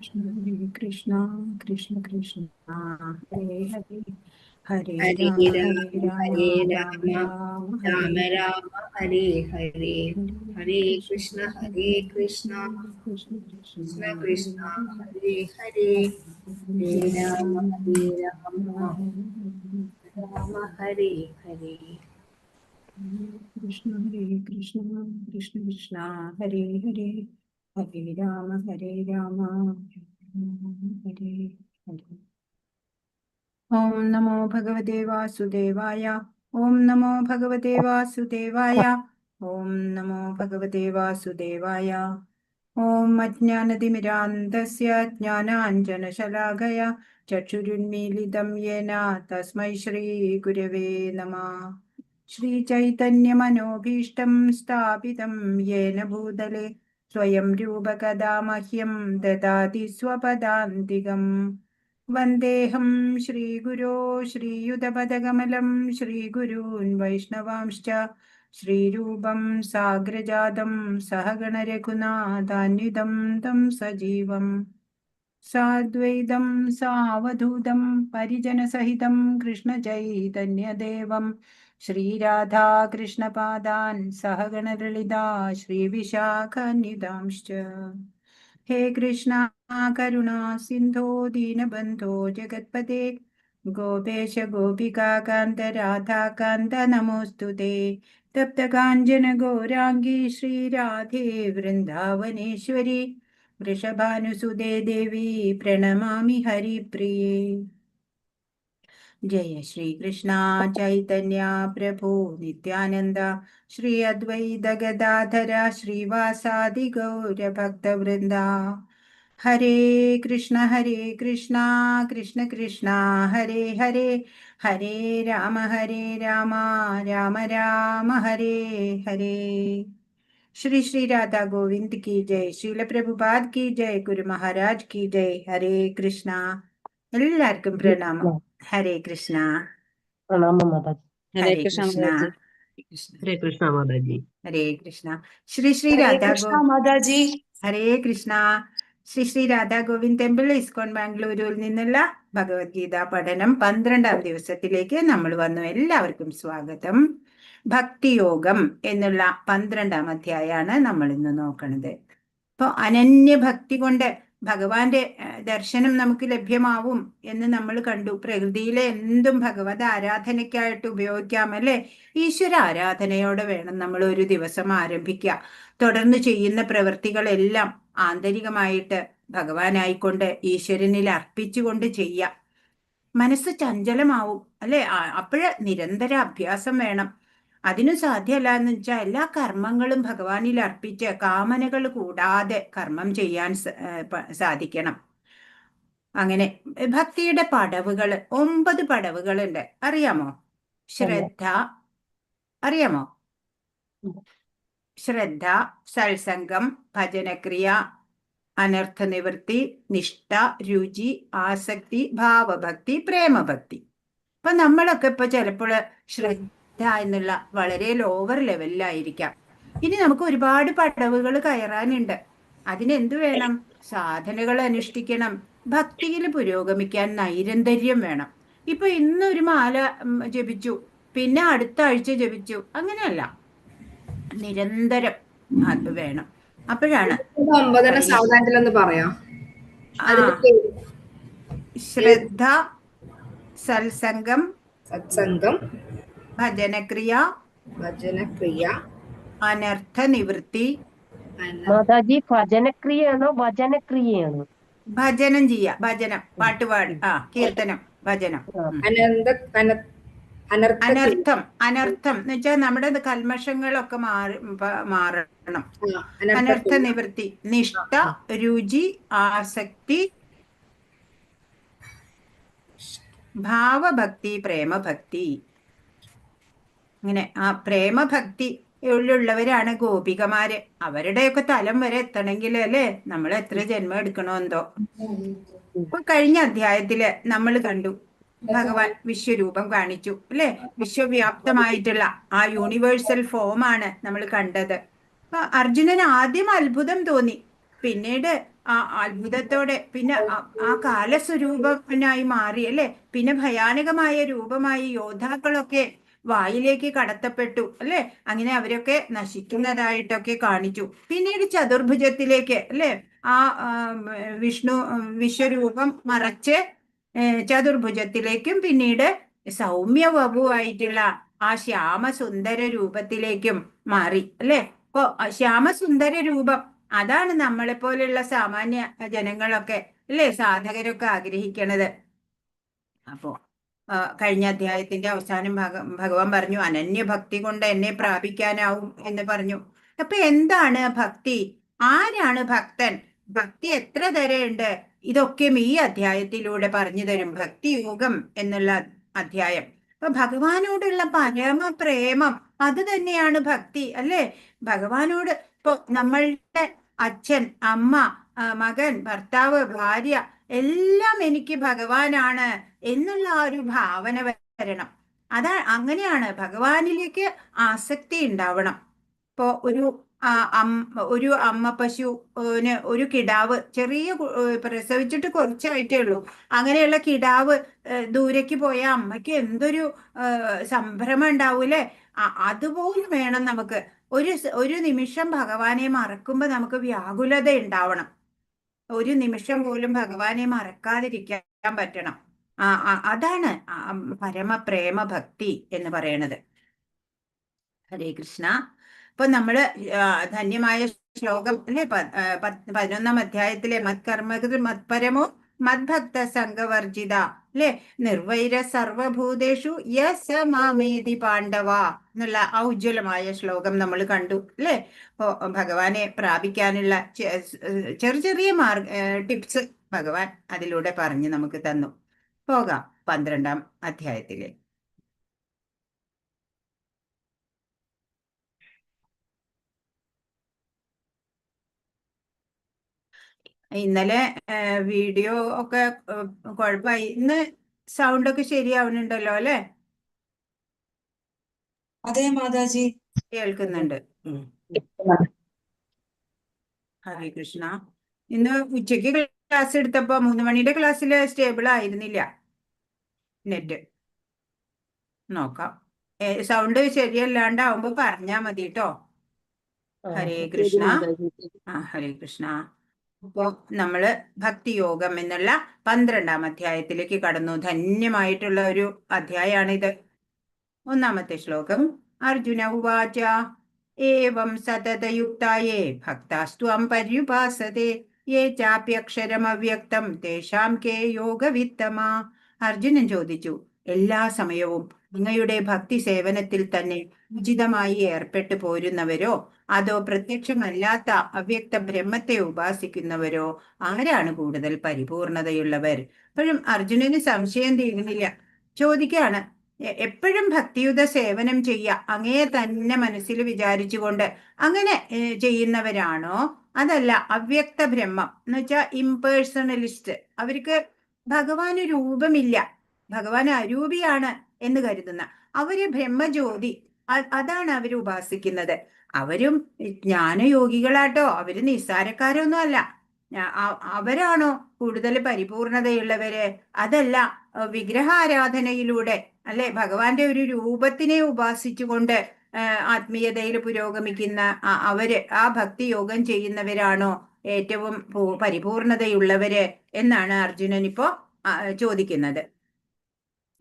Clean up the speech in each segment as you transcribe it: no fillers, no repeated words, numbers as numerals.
Hare Krishna, Krishna Krishna, Hare Hare, Hare Rama, Hare Hare Rama, Rama Rama, Rama, Rama Hare Rama, Hare Hare, Hare Hare Krishna, Krishna, Hare Hare Krishna, Krishna, Krishna Krishna Krishna, Krishna, Hare Hare Hare, Hare, Hare Hare Rama, Hare Rama, Rama, Rama Hare Hare. Krishna, Hare Krishna, Krishna Krishna, Hare Hare, Hare Rama, Hare Rama, Hare Hare. ഓം നമോ ഭഗവതേ വാസുദേവായ. ഓം നമോ ഭഗവതേ വാസുദേവായ. ഓം നമോ ഭഗവതേ വാസുദേവായ. ഓം അജ്ഞാനതിമിരാന്ധസ്യ ജ്ഞാനാഞ്ജനശലാകയ ചക്ഷുരുന്മീലിതം യേന തസ്മൈ ശ്രീ ഗുരവേ നമഃ. ശ്രീചൈതന്യമനോഭീഷ്ടം സ്ഥാപിതം യേന ഭൂതലേ സ്വയം രൂപകഥാ മഹ്യം ദദാതി സ്വപദാന്തികം. വന്ദേഹം ശ്രീഗുരോ ശ്രീയുതപദകമലം ശ്രീഗുരൂन् വൈഷ്ണവാംശ്ച ശ്രീരൂപം സാഗ്രജാതം സഹഗണരഘുനാഥാന്വിതം തം സജീവം സാദ്വൈതം സാവധൂതം പരിജനസഹിതം കൃഷ്ണചൈതന്യദേവം ശ്രീരാധാകൃഷ്ണപാദാൻ സഹഗണലളിതാ ശ്രീവിശാഖാന്വിതാംശ്ച. ഹേ കൃഷ്ണ കരുണാ സിന്ധോ ദീനബന്ധോ ജഗത്പതേ ഗോപേശ ഗോപികാന്ത രാധാകാന്ത നമോസ്തുതേ. തപ്തകാഞ്ചന ഗൗരാംഗീ ശ്രീരാധേ വൃന്ദാവനേശ്വരി വൃഷഭാനുസുതേ ദേവി പ്രണമാമി ഹരിപ്രിയേ. ജയ ശ്രീകൃഷ്ണ ചൈതന്യ പ്രഭു നിത്യാനന്ദ ശ്രീ അദ്വൈത ഗദാധര ശ്രീവാസാദി ഗൗരഭക്തവൃന്ദ. ഹരേ കൃഷ്ണ കൃഷ്ണ കൃഷ്ണ ഹരേ ഹരേ, ഹരേ രാമ രാമ രാമ ഹരേ ഹരേ. श्री श्री राधा गोविंद की जय. श्रील प्रभुपाद की जय. गुरु महाराज की जय. हरे कृष्ण. എല്ലാവർക്കും പ്രണാമം. ഹരേ കൃഷ്ണ. പ്രണാമം മാതാജി. ഹരേ ഹരേ കൃഷ്ണ കൃഷ്ണ. മാതാജി. ഹരേ കൃഷ്ണ മാതാജി. ഹരേ കൃഷ്ണ. ശ്രീ ശ്രീ ഹരേ രാധാ കൃഷ്ണ മാതാജി. ഹരേ കൃഷ്ണ. ശ്രീ ശ്രീ രാധാ ഗോവിന്ദ് ടെമ്പിൾ ഇസ്കോൺ ബാംഗ്ലൂരിൽ നിന്നുള്ള ഭഗവത്ഗീത പഠനം 12ാം ദിവസത്തിലേക്ക് നമ്മൾ വന്നു. എല്ലാവർക്കും സ്വാഗതം. ഭക്തിയോഗം എന്നുള്ള 12ാം അധ്യായമാണ് നമ്മൾ ഇന്ന് നോക്കുന്നത്. അപ്പോൾ അനന്യഭക്തി കൊണ്ട് ഭഗവാന്റെ ദർശനം നമുക്ക് ലഭ്യമാവും എന്ന് നമ്മൾ കണ്ടു. പ്രകൃതിയിലെ എന്തും ഭഗവത് ആരാധനയ്ക്കായിട്ട് ഉപയോഗിക്കാം അല്ലെ. ഈശ്വര ആരാധനയോടെ വേണം നമ്മൾ ഒരു ദിവസം ആരംഭിക്കുക. തുടർന്ന് ചെയ്യുന്ന പ്രവൃത്തികളെല്ലാം ആന്തരികമായിട്ട് ഭഗവാനായിക്കൊണ്ട് ഈശ്വരനിൽ അർപ്പിച്ചുകൊണ്ട് ചെയ്യാം. മനസ്സ് ചഞ്ചലമാവും അല്ലെ. അപ്പോഴ് നിരന്തര അഭ്യാസം വേണം. അതിനു സാധ്യമല്ല എന്ന് വെച്ചാൽ എല്ലാ കർമ്മങ്ങളും ഭഗവാനിൽ അർപ്പിച്ച് കാമനകൾ കൂടാതെ കർമ്മം ചെയ്യാൻ സാധിക്കണം. അങ്ങനെ ഭക്തിയുടെ പടവുകൾ 9 പടവുകളുണ്ട്. അറിയാമോ? ശ്രദ്ധ അറിയാമോ? ശ്രദ്ധ, സത്സംഗം, ഭജനക്രിയ, അനർത്ഥ നിവൃത്തി, നിഷ്ഠ, രുചി, ആസക്തി, ഭാവഭക്തി, പ്രേമഭക്തി. അപ്പൊ നമ്മളൊക്കെ ഇപ്പൊ ചിലപ്പോൾ ശ്രദ്ധ എന്നുള്ള വളരെ ലോവർ ലെവലിലായിരിക്കാം. ഇനി നമുക്ക് ഒരുപാട് പടവുകൾ കയറാനുണ്ട്. അതിനെന്തു വേണം? സാധനകൾ അനുഷ്ഠിക്കണം. ഭക്തിയിൽ പുരോഗമിക്കാൻ നൈരന്തര്യം വേണം. ഇപ്പൊ ഇന്നൊരു മാല ജപിച്ചു, പിന്നെ അടുത്ത ആഴ്ച ജപിച്ചു, അങ്ങനെയല്ല, നിരന്തരം അത് വേണം. അപ്പോഴാണ് സാവധാനത്തിലൊന്ന് പറയാം. ശ്രദ്ധ, സത്സംഗം, സത്സംഗം, ഭജനക്രിയ, അനർത്ഥ നിവൃത്തി. മാതാജി ഭജനക്രിയയാണോ ഭജനക്രിയയാണോ? ഭജനം ചെയ്യാ, ഭജനം, പാട്ടുപാട്, കീർത്തനം, ഭജനം. അനർത്ഥം എന്ന് വെച്ചാൽ നമ്മുടെ കൽമഷങ്ങളൊക്കെ മാറണം. അനർത്ഥ നിവൃത്തി, നിഷ്ഠ, രുചി, ആസക്തി, ഭാവഭക്തി, പ്രേമഭക്തി. അങ്ങനെ ആ പ്രേമഭക്തി ഉള്ളവരാണ് ഗോപികമാര്. അവരുടെയൊക്കെ തലം വരെ എത്തണമെങ്കിൽ അല്ലേ നമ്മൾ എത്ര ജന്മം എടുക്കണോ എന്തോ. ഇപ്പൊ കഴിഞ്ഞ അധ്യായത്തില് നമ്മൾ കണ്ടു ഭഗവാൻ വിശ്വരൂപം കാണിച്ചു അല്ലെ. വിശ്വവ്യാപ്തമായിട്ടുള്ള ആ യൂണിവേഴ്സൽ ഫോമാണ് നമ്മൾ കണ്ടത്. അപ്പൊ അർജുനന് ആദ്യം അത്ഭുതം തോന്നി. പിന്നീട് ആ അത്ഭുതത്തോടെ പിന്നെ ആ കാലസ്വരൂപനായി മാറി അല്ലെ. പിന്നെ ഭയാനകമായ രൂപമായി യോദ്ധാക്കളൊക്കെ വായിലേക്ക് കടത്തപ്പെട്ടു അല്ലെ. അങ്ങനെ അവരൊക്കെ നശിക്കുന്നതായിട്ടൊക്കെ കാണിച്ചു. പിന്നീട് ചതുർഭുജത്തിലേക്ക് അല്ലെ, ആ വിഷ്ണു വിശ്വരൂപം മറച്ച് ചതുർഭുജത്തിലേക്കും പിന്നീട് സൗമ്യ വപുവായിട്ടുള്ള ആ ശ്യാമസുന്ദര രൂപത്തിലേക്കും മാറി അല്ലെ. അപ്പോ ശ്യാമസുന്ദര രൂപം അതാണ് നമ്മളെ പോലെയുള്ള സാമാന്യ ജനങ്ങളൊക്കെ അല്ലേ, സാധകരൊക്കെ ആഗ്രഹിക്കണത്. അപ്പോ കഴിഞ്ഞ അധ്യായത്തിന്റെ അവസാനം ഭഗവാൻ പറഞ്ഞു അനന്യഭക്തി കൊണ്ട് എന്നെ പ്രാപിക്കാനാവും എന്ന് പറഞ്ഞു. അപ്പൊ എന്താണ് ഭക്തി? ആരാണ് ഭക്തൻ? ഭക്തി എത്ര തരമുണ്ട്? ഇതൊക്കെയും ഈ അധ്യായത്തിലൂടെ പറഞ്ഞു തരും. ഭക്തിയോഗം എന്നുള്ള അധ്യായം. അപ്പൊ ഭഗവാനോടുള്ള പരമ പ്രേമം അത് തന്നെയാണ് ഭക്തി അല്ലേ. ഭഗവാനോട് ഇപ്പൊ നമ്മളുടെ അച്ഛൻ, അമ്മ, മകൻ, ഭർത്താവ്, ഭാര്യ എല്ലാം എനിക്ക് ഭഗവാനാണ് എന്നുള്ള ആ ഒരു ഭാവന വരണം. അങ്ങനെയാണ് ഭഗവാനിലേക്ക് ആസക്തി ഉണ്ടാവണം. ഇപ്പോ ഒരു അമ്മ പശുവിന് ഒരു കിടാവ് ചെറിയ പ്രസവിച്ചിട്ട് കുറച്ചായിട്ടേ ഉള്ളൂ. അങ്ങനെയുള്ള കിടാവ് ദൂരേക്ക് പോയ അമ്മയ്ക്ക് എന്തൊരു സംഭ്രമം ഉണ്ടാവൂലേ. അതുപോലെ വേണം നമുക്ക്. ഒരു നിമിഷം ഭഗവാനെ മറക്കുമ്പോ നമുക്ക് വ്യാകുലത ഉണ്ടാവണം. ഒരു നിമിഷം പോലും ഭഗവാനെ മറക്കാതിരിക്കാൻ പറ്റണം. അതാണ് പരമപ്രേമ ഭക്തി എന്ന് പറയണത്. ഹരേ കൃഷ്ണ. ഇപ്പൊ നമ്മള് ധന്യമായ ശ്ലോകം അല്ലെ 11-ാം അധ്യായത്തിലെ മത്കർമ്മകൃ മത്പരമോ മദ്ഭക്ത സംഘവർജിത അല്ലെ, നിർവൈര സർവഭൂതേഷു യസ മാമേതി പാണ്ഡവ എന്നുള്ള ആ ഉജ്ജ്വലമായ ശ്ലോകം നമ്മൾ കണ്ടു അല്ലെ. അപ്പോ ഭഗവാനെ പ്രാപിക്കാനുള്ള ചെറിയ ടിപ്സ് ഭഗവാൻ അതിലൂടെ പറഞ്ഞ് നമുക്ക് തന്നു. പോകാം 12-ാം അധ്യായത്തിലേക്ക്. ഇന്നലെ വീഡിയോ ഒക്കെ കുഴപ്പമായി. ഇന്ന് സൗണ്ട് ഒക്കെ ശരിയാവുന്നുണ്ടല്ലോ അല്ലെ? അതെ മാതാജി, കേൾക്കുന്നുണ്ട്. ഹരേ കൃഷ്ണ. ഇന്ന് ഉച്ചയ്ക്ക് ക്ലാസ് എടുത്തപ്പോ 3 മണിയുടെ ക്ലാസ്സിൽ സ്റ്റേബിൾ ആയിരുന്നില്ല നെറ്റ്. നോക്കാം. സൗണ്ട് ശരിയല്ലാണ്ടാവുമ്പോ പറഞ്ഞാ മതി കേട്ടോ. ഹരേ കൃഷ്ണ. ഹരേ കൃഷ്ണ. അപ്പോ നമ്മള് ഭക്തിയോഗം എന്നുള്ള 12-ാം അധ്യായത്തിലേക്ക് കടന്നു. ധന്യമായിട്ടുള്ള ഒരു അധ്യായാണിത്. 1-ാമത്തെ ശ്ലോകം. അർജുന ഉവാച ഏവം സതതയുക്തായേ ഭക്താസ്ത്വം പര്യുപാസതേ യേ ചാപ്യക്ഷരമവ്യക്തം തേഷാം കേ യോഗവിത്തമാ. അർജുനൻ ചോദിച്ചു, എല്ലാ സമയവും അങ്ങയുടെ ഭക്തി സേവനത്തിൽ തന്നെ ഉചിതമായി ഏർപ്പെട്ടു പോരുന്നവരോ അതോ പ്രത്യക്ഷമല്ലാത്ത അവ്യക്ത ബ്രഹ്മത്തെ ഉപാസിക്കുന്നവരോ ആരാണ് കൂടുതൽ പരിപൂർണതയുള്ളവർ? അപ്പോഴും അർജുനന് സംശയം തീരുന്നില്ല. ചോദിക്കാണ്, എപ്പോഴും ഭക്തിയുത സേവനം അങ്ങയെ തന്നെ മനസ്സിൽ വിചാരിച്ചുകൊണ്ട് അങ്ങനെ ചെയ്യുന്നവരാണോ അതല്ല അവ്യക്ത ബ്രഹ്മം എന്ന് വെച്ചാൽ ഇംപേഴ്സണലിസ്റ്റ്, അവർക്ക് ഭഗവാന് രൂപമില്ല, ഭഗവാൻ അരൂപിയാണ് എന്ന് കരുതുന്ന അവര് ബ്രഹ്മജ്യോതി അതാണ് അവർ ഉപാസിക്കുന്നത്. അവരും ജ്ഞാനയോഗികളാട്ടോ, അവര് നിസ്സാരക്കാരൊന്നും അല്ല. അവരാണോ കൂടുതൽ പരിപൂർണതയുള്ളവര്? അതല്ല വിഗ്രഹാരാധനയിലൂടെ അല്ലെ ഭഗവാന്റെ ഒരു രൂപത്തിനെ ഉപാസിച്ചുകൊണ്ട് ആത്മീയതയിൽ പുരോഗമിക്കുന്ന അവര് ആ ഭക്തി യോഗം ചെയ്യുന്നവരാണോ ഏറ്റവും പരിപൂർണതയുള്ളവര് എന്നാണ് അർജുനൻ ഇപ്പോ ചോദിക്കുന്നത്.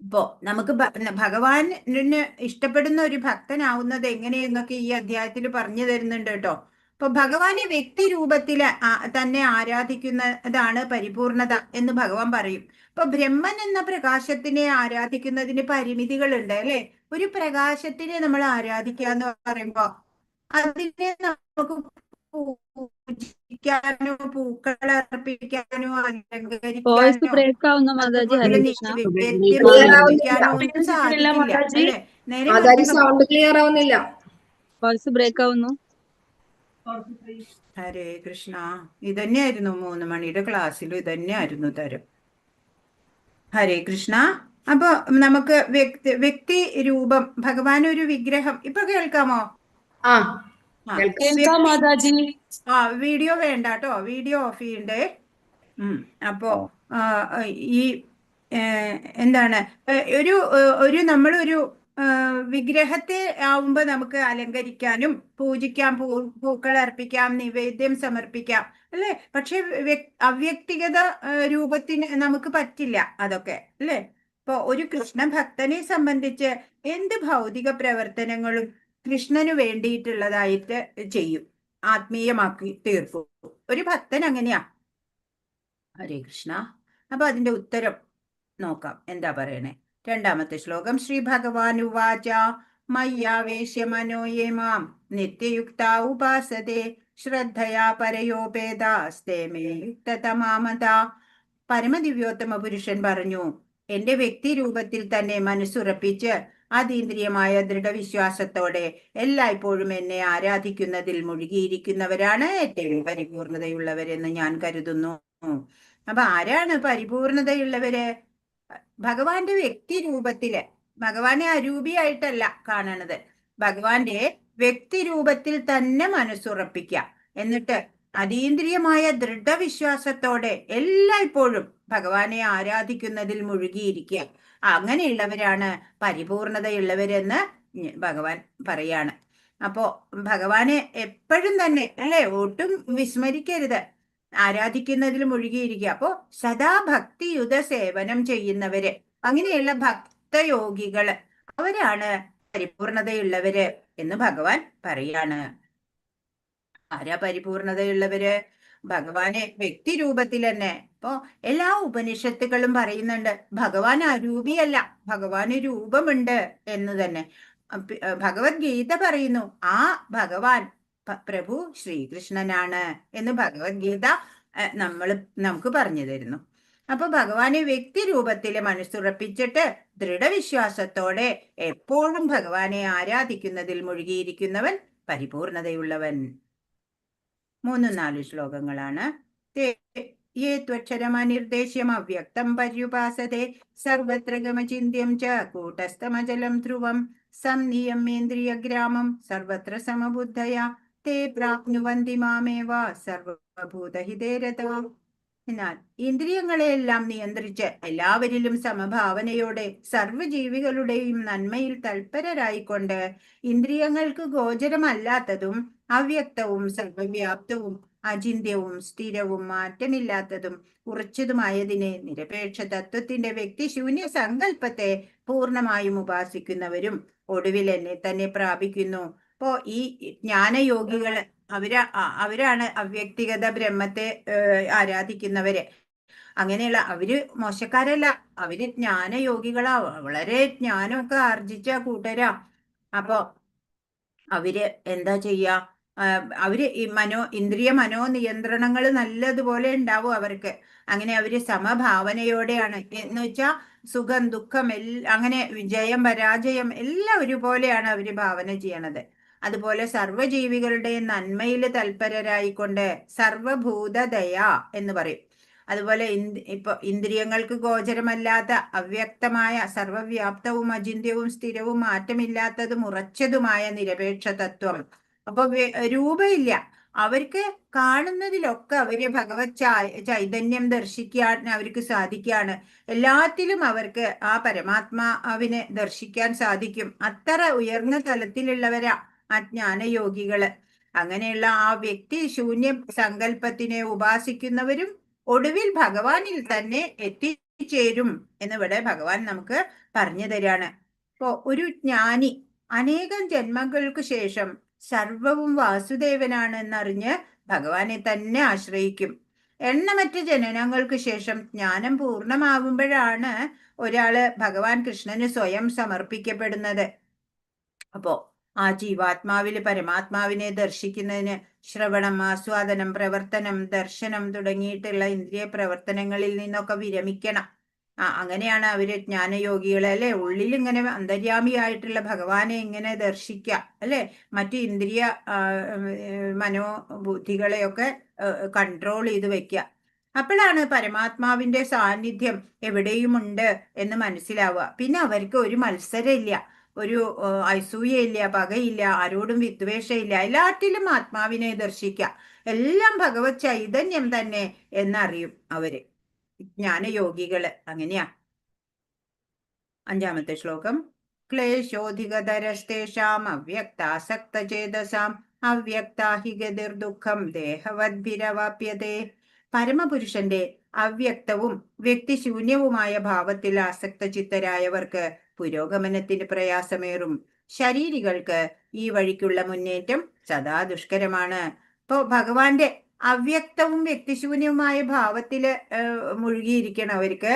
ഇപ്പോ നമുക്ക് ഭഗവാന് ഇഷ്ടപ്പെടുന്ന ഒരു ഭക്തനാവുന്നത് എങ്ങനെയെന്നൊക്കെ ഈ അധ്യായത്തിൽ പറഞ്ഞു തരുന്നുണ്ട് കേട്ടോ. ഇപ്പൊ ഭഗവാനെ വ്യക്തി രൂപത്തില് തന്നെ ആരാധിക്കുന്നതാണ് പരിപൂർണത എന്ന് ഭഗവാൻ പറയും. ഇപ്പൊ ബ്രഹ്മൻ എന്ന പ്രകാശത്തിനെ ആരാധിക്കുന്നതിന് പരിമിതികളുണ്ട് അല്ലെ. ഒരു പ്രകാശത്തിനെ നമ്മൾ ആരാധിക്കുക എന്ന് പറയുമ്പോ അതിനെ നമുക്ക് പൂജിക്കാനോ പൂക്കൾ അർപ്പിക്കാനോ അലങ്കരിക്കാനോ സൗണ്ട് ക്ലിയർ ആവുന്നില്ല. ഹരേ കൃഷ്ണ. ഇതന്നെയായിരുന്നു 3 മണിയുടെ ക്ലാസ്സിലും ഇതന്നെയായിരുന്നു തരം. ഹരേ കൃഷ്ണ. അപ്പൊ നമുക്ക് വ്യക്തി രൂപം, ഭഗവാൻ ഒരു വിഗ്രഹം. ഇപ്പൊ കേൾക്കാമോ? വീഡിയോ വേണ്ട കേട്ടോ, വീഡിയോ ഓഫ് ചെയ്യണ്ടേ. അപ്പോ ആ, ഈ എന്താണ് ഒരു നമ്മളൊരു വിഗ്രഹത്തെ ആവുമ്പോ നമുക്ക് അലങ്കരിക്കാനും പൂജിക്കാം, പൂക്കൾ അർപ്പിക്കാം, നിവേദ്യം സമർപ്പിക്കാം, അല്ലേ? പക്ഷെ അവ്യക്തിഗത രൂപത്തിന് നമുക്ക് പറ്റില്ല അതൊക്കെ, അല്ലേ? ഇപ്പൊ ഒരു കൃഷ്ണ ഭക്തനെ സംബന്ധിച്ച് എന്ത് ഭൗതിക പ്രവർത്തനങ്ങളും കൃഷ്ണന് വേണ്ടിയിട്ടുള്ളതായിട്ട് ചെയ്യും, ആത്മീയമാക്കി തീർക്കും. ഒരു ഭക്തൻ അങ്ങനെയാ. ഹരേ കൃഷ്ണ. അപ്പൊ അതിന്റെ ഉത്തരം നോക്കാം, എന്താ പറയണേ. രണ്ടാമത്തെ ശ്ലോകം. ശ്രീ ഭഗവാൻ ഉവാച മയ്യാവേശ്യ മനോയേ മാം നിത്യയുക്ത ഉപാസത്തെ ശ്രദ്ധയാ പരയോപേദാസ്തേ മേ യുക്തതമാമത. പരമദിവ്യോത്തമ പുരുഷൻ പറഞ്ഞു, എന്റെ വ്യക്തി രൂപത്തിൽ തന്നെ മനസ്സുറപ്പിച്ച് അതീന്ദ്രിയമായ ദൃഢവിശ്വാസത്തോടെ എല്ലായ്പ്പോഴും എന്നെ ആരാധിക്കുന്നതിൽ മുഴുകിയിരിക്കുന്നവരാണ് ഏറ്റവും പരിപൂർണതയുള്ളവരെന്ന് ഞാൻ കരുതുന്നു. അപ്പൊ ആരാണ് പരിപൂർണതയുള്ളവര്? ഭഗവാന്റെ വ്യക്തി രൂപത്തില്, ഭഗവാനെ അരൂപിയായിട്ടല്ല കാണണത്, ഭഗവാന്റെ വ്യക്തി രൂപത്തിൽ തന്നെ മനസ്സുറപ്പിക്കുക. എന്നിട്ട് അതീന്ദ്രിയമായ ദൃഢവിശ്വാസത്തോടെ എല്ലായ്പ്പോഴും ഭഗവാനെ ആരാധിക്കുന്നതിൽ മുഴുകിയിരിക്കുക. അങ്ങനെയുള്ളവരാണ് പരിപൂർണതയുള്ളവരെന്ന് ഭഗവാൻ പറയാണ്. അപ്പോ ഭഗവാനെ എപ്പോഴും തന്നെ, അല്ലെ, ഒട്ടും വിസ്മരിക്കരുത്, ആരാധിക്കുന്നതിൽ മുഴുകിയിരിക്കുക. അപ്പോ സദാ ഭക്തിയുത സേവനം ചെയ്യുന്നവര്, അങ്ങനെയുള്ള ഭക്തയോഗികള്, അവരാണ് പരിപൂർണതയുള്ളവര് എന്ന് ഭഗവാൻ പറയാണ്. ആരാ പരിപൂർണതയുള്ളവര്? ഭഗവാനെ വ്യക്തി രൂപത്തിൽ തന്നെ. ഇപ്പോ എല്ലാ ഉപനിഷത്തുകളും പറയുന്നുണ്ട് ഭഗവാൻ അരൂപിയല്ല, ഭഗവാന് രൂപമുണ്ട് എന്ന് തന്നെ. ഭഗവത്ഗീത പറയുന്നു ആ ഭഗവാൻ പ്രഭു ശ്രീകൃഷ്ണനാണ് എന്ന് ഭഗവത്ഗീത നമുക്ക് പറഞ്ഞു തരുന്നു. അപ്പൊ ഭഗവാനെ വ്യക്തി രൂപത്തില് മനസ്സുറപ്പിച്ചിട്ട് ദൃഢവിശ്വാസത്തോടെ എപ്പോഴും ഭഗവാനെ ആരാധിക്കുന്നതിൽ മുഴുകിയിരിക്കുന്നവൻ പരിപൂർണതയുള്ളവൻ. 3-4 ശ്ലോകങ്ങളാണ്. യേ ത്വക്ഷരമനിർദ്ദേശ്യം അവ്യക്തം പര്യുപാസതേ സർവത്ര ഗമചിന്യം ച കൂട്ടസ്ഥമചലം ധ്രുവം സംനിയമേന്ദ്രിയഗ്രാമം സർവത്ര സമബുദ്ധയാ തേ പ്രാപ്നുവന്തി മാമേവ സർവഭൂതഹിതേ രതാ. എന്നാൽ ഇന്ദ്രിയങ്ങളെയെല്ലാം നിയന്ത്രിച്ച് എല്ലാവരിലും സമഭാവനയോടെ സർവ്വജീവികളുടെയും നന്മയിൽ തൽപരരായിക്കൊണ്ട് ഇന്ദ്രിയങ്ങൾക്ക് ഗോചരമല്ലാത്തതും അവ്യക്തവും സർവവ്യാപ്തവും അചിന്ത്യവും സ്ഥിരവും മാറ്റമില്ലാത്തതും ഉറച്ചതുമായതിനെ നിരപേക്ഷ തത്വത്തിന്റെ വ്യക്തിശൂന്യ സങ്കല്പത്തെ പൂർണ്ണമായും ഉപാസിക്കുന്നവരും ഒടുവിൽ എന്നെ തന്നെ പ്രാപിക്കുന്നു. അപ്പോ ഈ ജ്ഞാനയോഗികള് അവരാണ് അവ്യക്തിഗത ബ്രഹ്മത്തെ ആരാധിക്കുന്നവര്. അങ്ങനെയുള്ള അവര് മോശക്കാരല്ല, അവര് ജ്ഞാനയോഗികളാ, വളരെ ജ്ഞാനമൊക്കെ ആർജിച്ച കൂട്ടരാ. അപ്പോ അവര് എന്താ ചെയ്യാ? അവര് ഈ ഇന്ദ്രിയ മനോ നിയന്ത്രണങ്ങൾ നല്ലതുപോലെ ഉണ്ടാവും അവർക്ക്. അങ്ങനെ അവര് സമഭാവനയോടെയാണ്, എന്ന് വെച്ചാ സുഖം ദുഃഖം അങ്ങനെ വിജയം പരാജയം എല്ലാം ഒരുപോലെയാണ് അവര് ഭാവന ചെയ്യണത്. അതുപോലെ സർവ്വജീവികളുടെ നന്മയിൽ തൽപരരായിക്കൊണ്ട് സർവഭൂതദയ എന്ന് പറയും. അതുപോലെ ഇപ്പൊ ഇന്ദ്രിയങ്ങൾക്ക് ഗോചരമല്ലാത്ത അവ്യക്തമായ സർവവ്യാപ്തവും അചിന്ത്യവും സ്ഥിരവും മാറ്റമില്ലാത്തതും ഉറച്ചതുമായ നിരപേക്ഷ തത്വം. അപ്പൊ രൂപമില്ല അവർക്ക്, കാണുന്നതിലൊക്കെ അവര് ഭഗവത് ചൈതന്യം ദർശിക്കാൻ അവർക്ക് സാധിക്കുകയാണ്. എല്ലാത്തിലും അവർക്ക് ആ പരമാത്മാവിനെ ദർശിക്കാൻ സാധിക്കും. അത്ര ഉയർന്ന തലത്തിലുള്ളവരാ ആ ജ്ഞാനയോഗികള്. അങ്ങനെയുള്ള ആ വ്യക്തി ശൂന്യ സങ്കല്പത്തിനെ ഉപാസിക്കുന്നവരും ഒടുവിൽ ഭഗവാനിൽ തന്നെ എത്തിച്ചേരും എന്നിവിടെ ഭഗവാൻ നമുക്ക് പറഞ്ഞു തരാണ്. ഇപ്പോ ഒരു ജ്ഞാനി അനേകം ജന്മങ്ങൾക്ക് ശേഷം സർവവും വാസുദേവനാണ് എന്നറിഞ്ഞ് ഭഗവാനെ തന്നെ ആശ്രയിക്കും. എണ്ണമറ്റ ജനനങ്ങൾക്ക് ശേഷം ജ്ഞാനം പൂർണ്ണമാകുമ്പോഴാണ് ഒരാള് ഭഗവാൻ കൃഷ്ണന് സ്വയം സമർപ്പിക്കപ്പെടുന്നത്. അപ്പോ ആ ജീവാത്മാവില് പരമാത്മാവിനെ ദർശിക്കുന്നതിന് ശ്രവണം, ആസ്വാദനം, പ്രവർത്തനം, ദർശനം തുടങ്ങിയിട്ടുള്ള ഇന്ദ്രിയ പ്രവർത്തനങ്ങളിൽ നിന്നൊക്കെ വിരമിക്കണം. അങ്ങനെയാണ് അവര് ജ്ഞാനയോഗികളെ, അല്ലെ, ഉള്ളിൽ ഇങ്ങനെ അന്തര്യാമിയായിട്ടുള്ള ഭഗവാനെ ഇങ്ങനെ ദർശിക്കുക, അല്ലെ, മറ്റു ഇന്ദ്രിയ മനോബുദ്ധികളെയൊക്കെ കൺട്രോൾ ചെയ്ത് വെക്കുക. അപ്പോഴാണ് പരമാത്മാവിന്റെ സാന്നിധ്യം എവിടെയുമുണ്ട് എന്ന് മനസ്സിലാവുക. പിന്നെ അവർക്ക് ഒരു മത്സരം ഇല്ല, ഒരു അസൂയയില്ല, പകയില്ല, ആരോടും വിദ്വേഷമില്ല, എല്ലാറ്റിലും ആത്മാവിനെ ദർശിക്കുക, എല്ലാം ഭഗവത് ചൈതന്യം തന്നെ എന്നറിയും അവര് ജ്ഞാനയോഗികള്. അങ്ങനെയാ. 5-ാമത്തെ ശ്ലോകം. ക്ലേശോധികതരസ്തേഷാം അവ്യക്താസക്തചേതസാം അവ്യക്താ ഹി ഗതിർദുഃഖം ദേഹവദ്ഭിരവാപ്യതേ. പരമപുരുഷന്റെ അവ്യക്തവും വ്യക്തിശൂന്യവുമായ ഭാവത്തിൽ ആസക്തചിത്തരായവർക്ക് പുരോഗമനത്തിന് പ്രയാസമേറും. ശരീരികൾക്ക് ഈ വഴിക്കുള്ള മുന്നേറ്റം സദാ ദുഷ്കരമാണ്. ഇപ്പോ ഭഗവാന്റെ അവ്യക്തവും വ്യക്തിശൂന്യവുമായ ഭാവത്തില് മുഴുകിയിരിക്കണവർക്ക്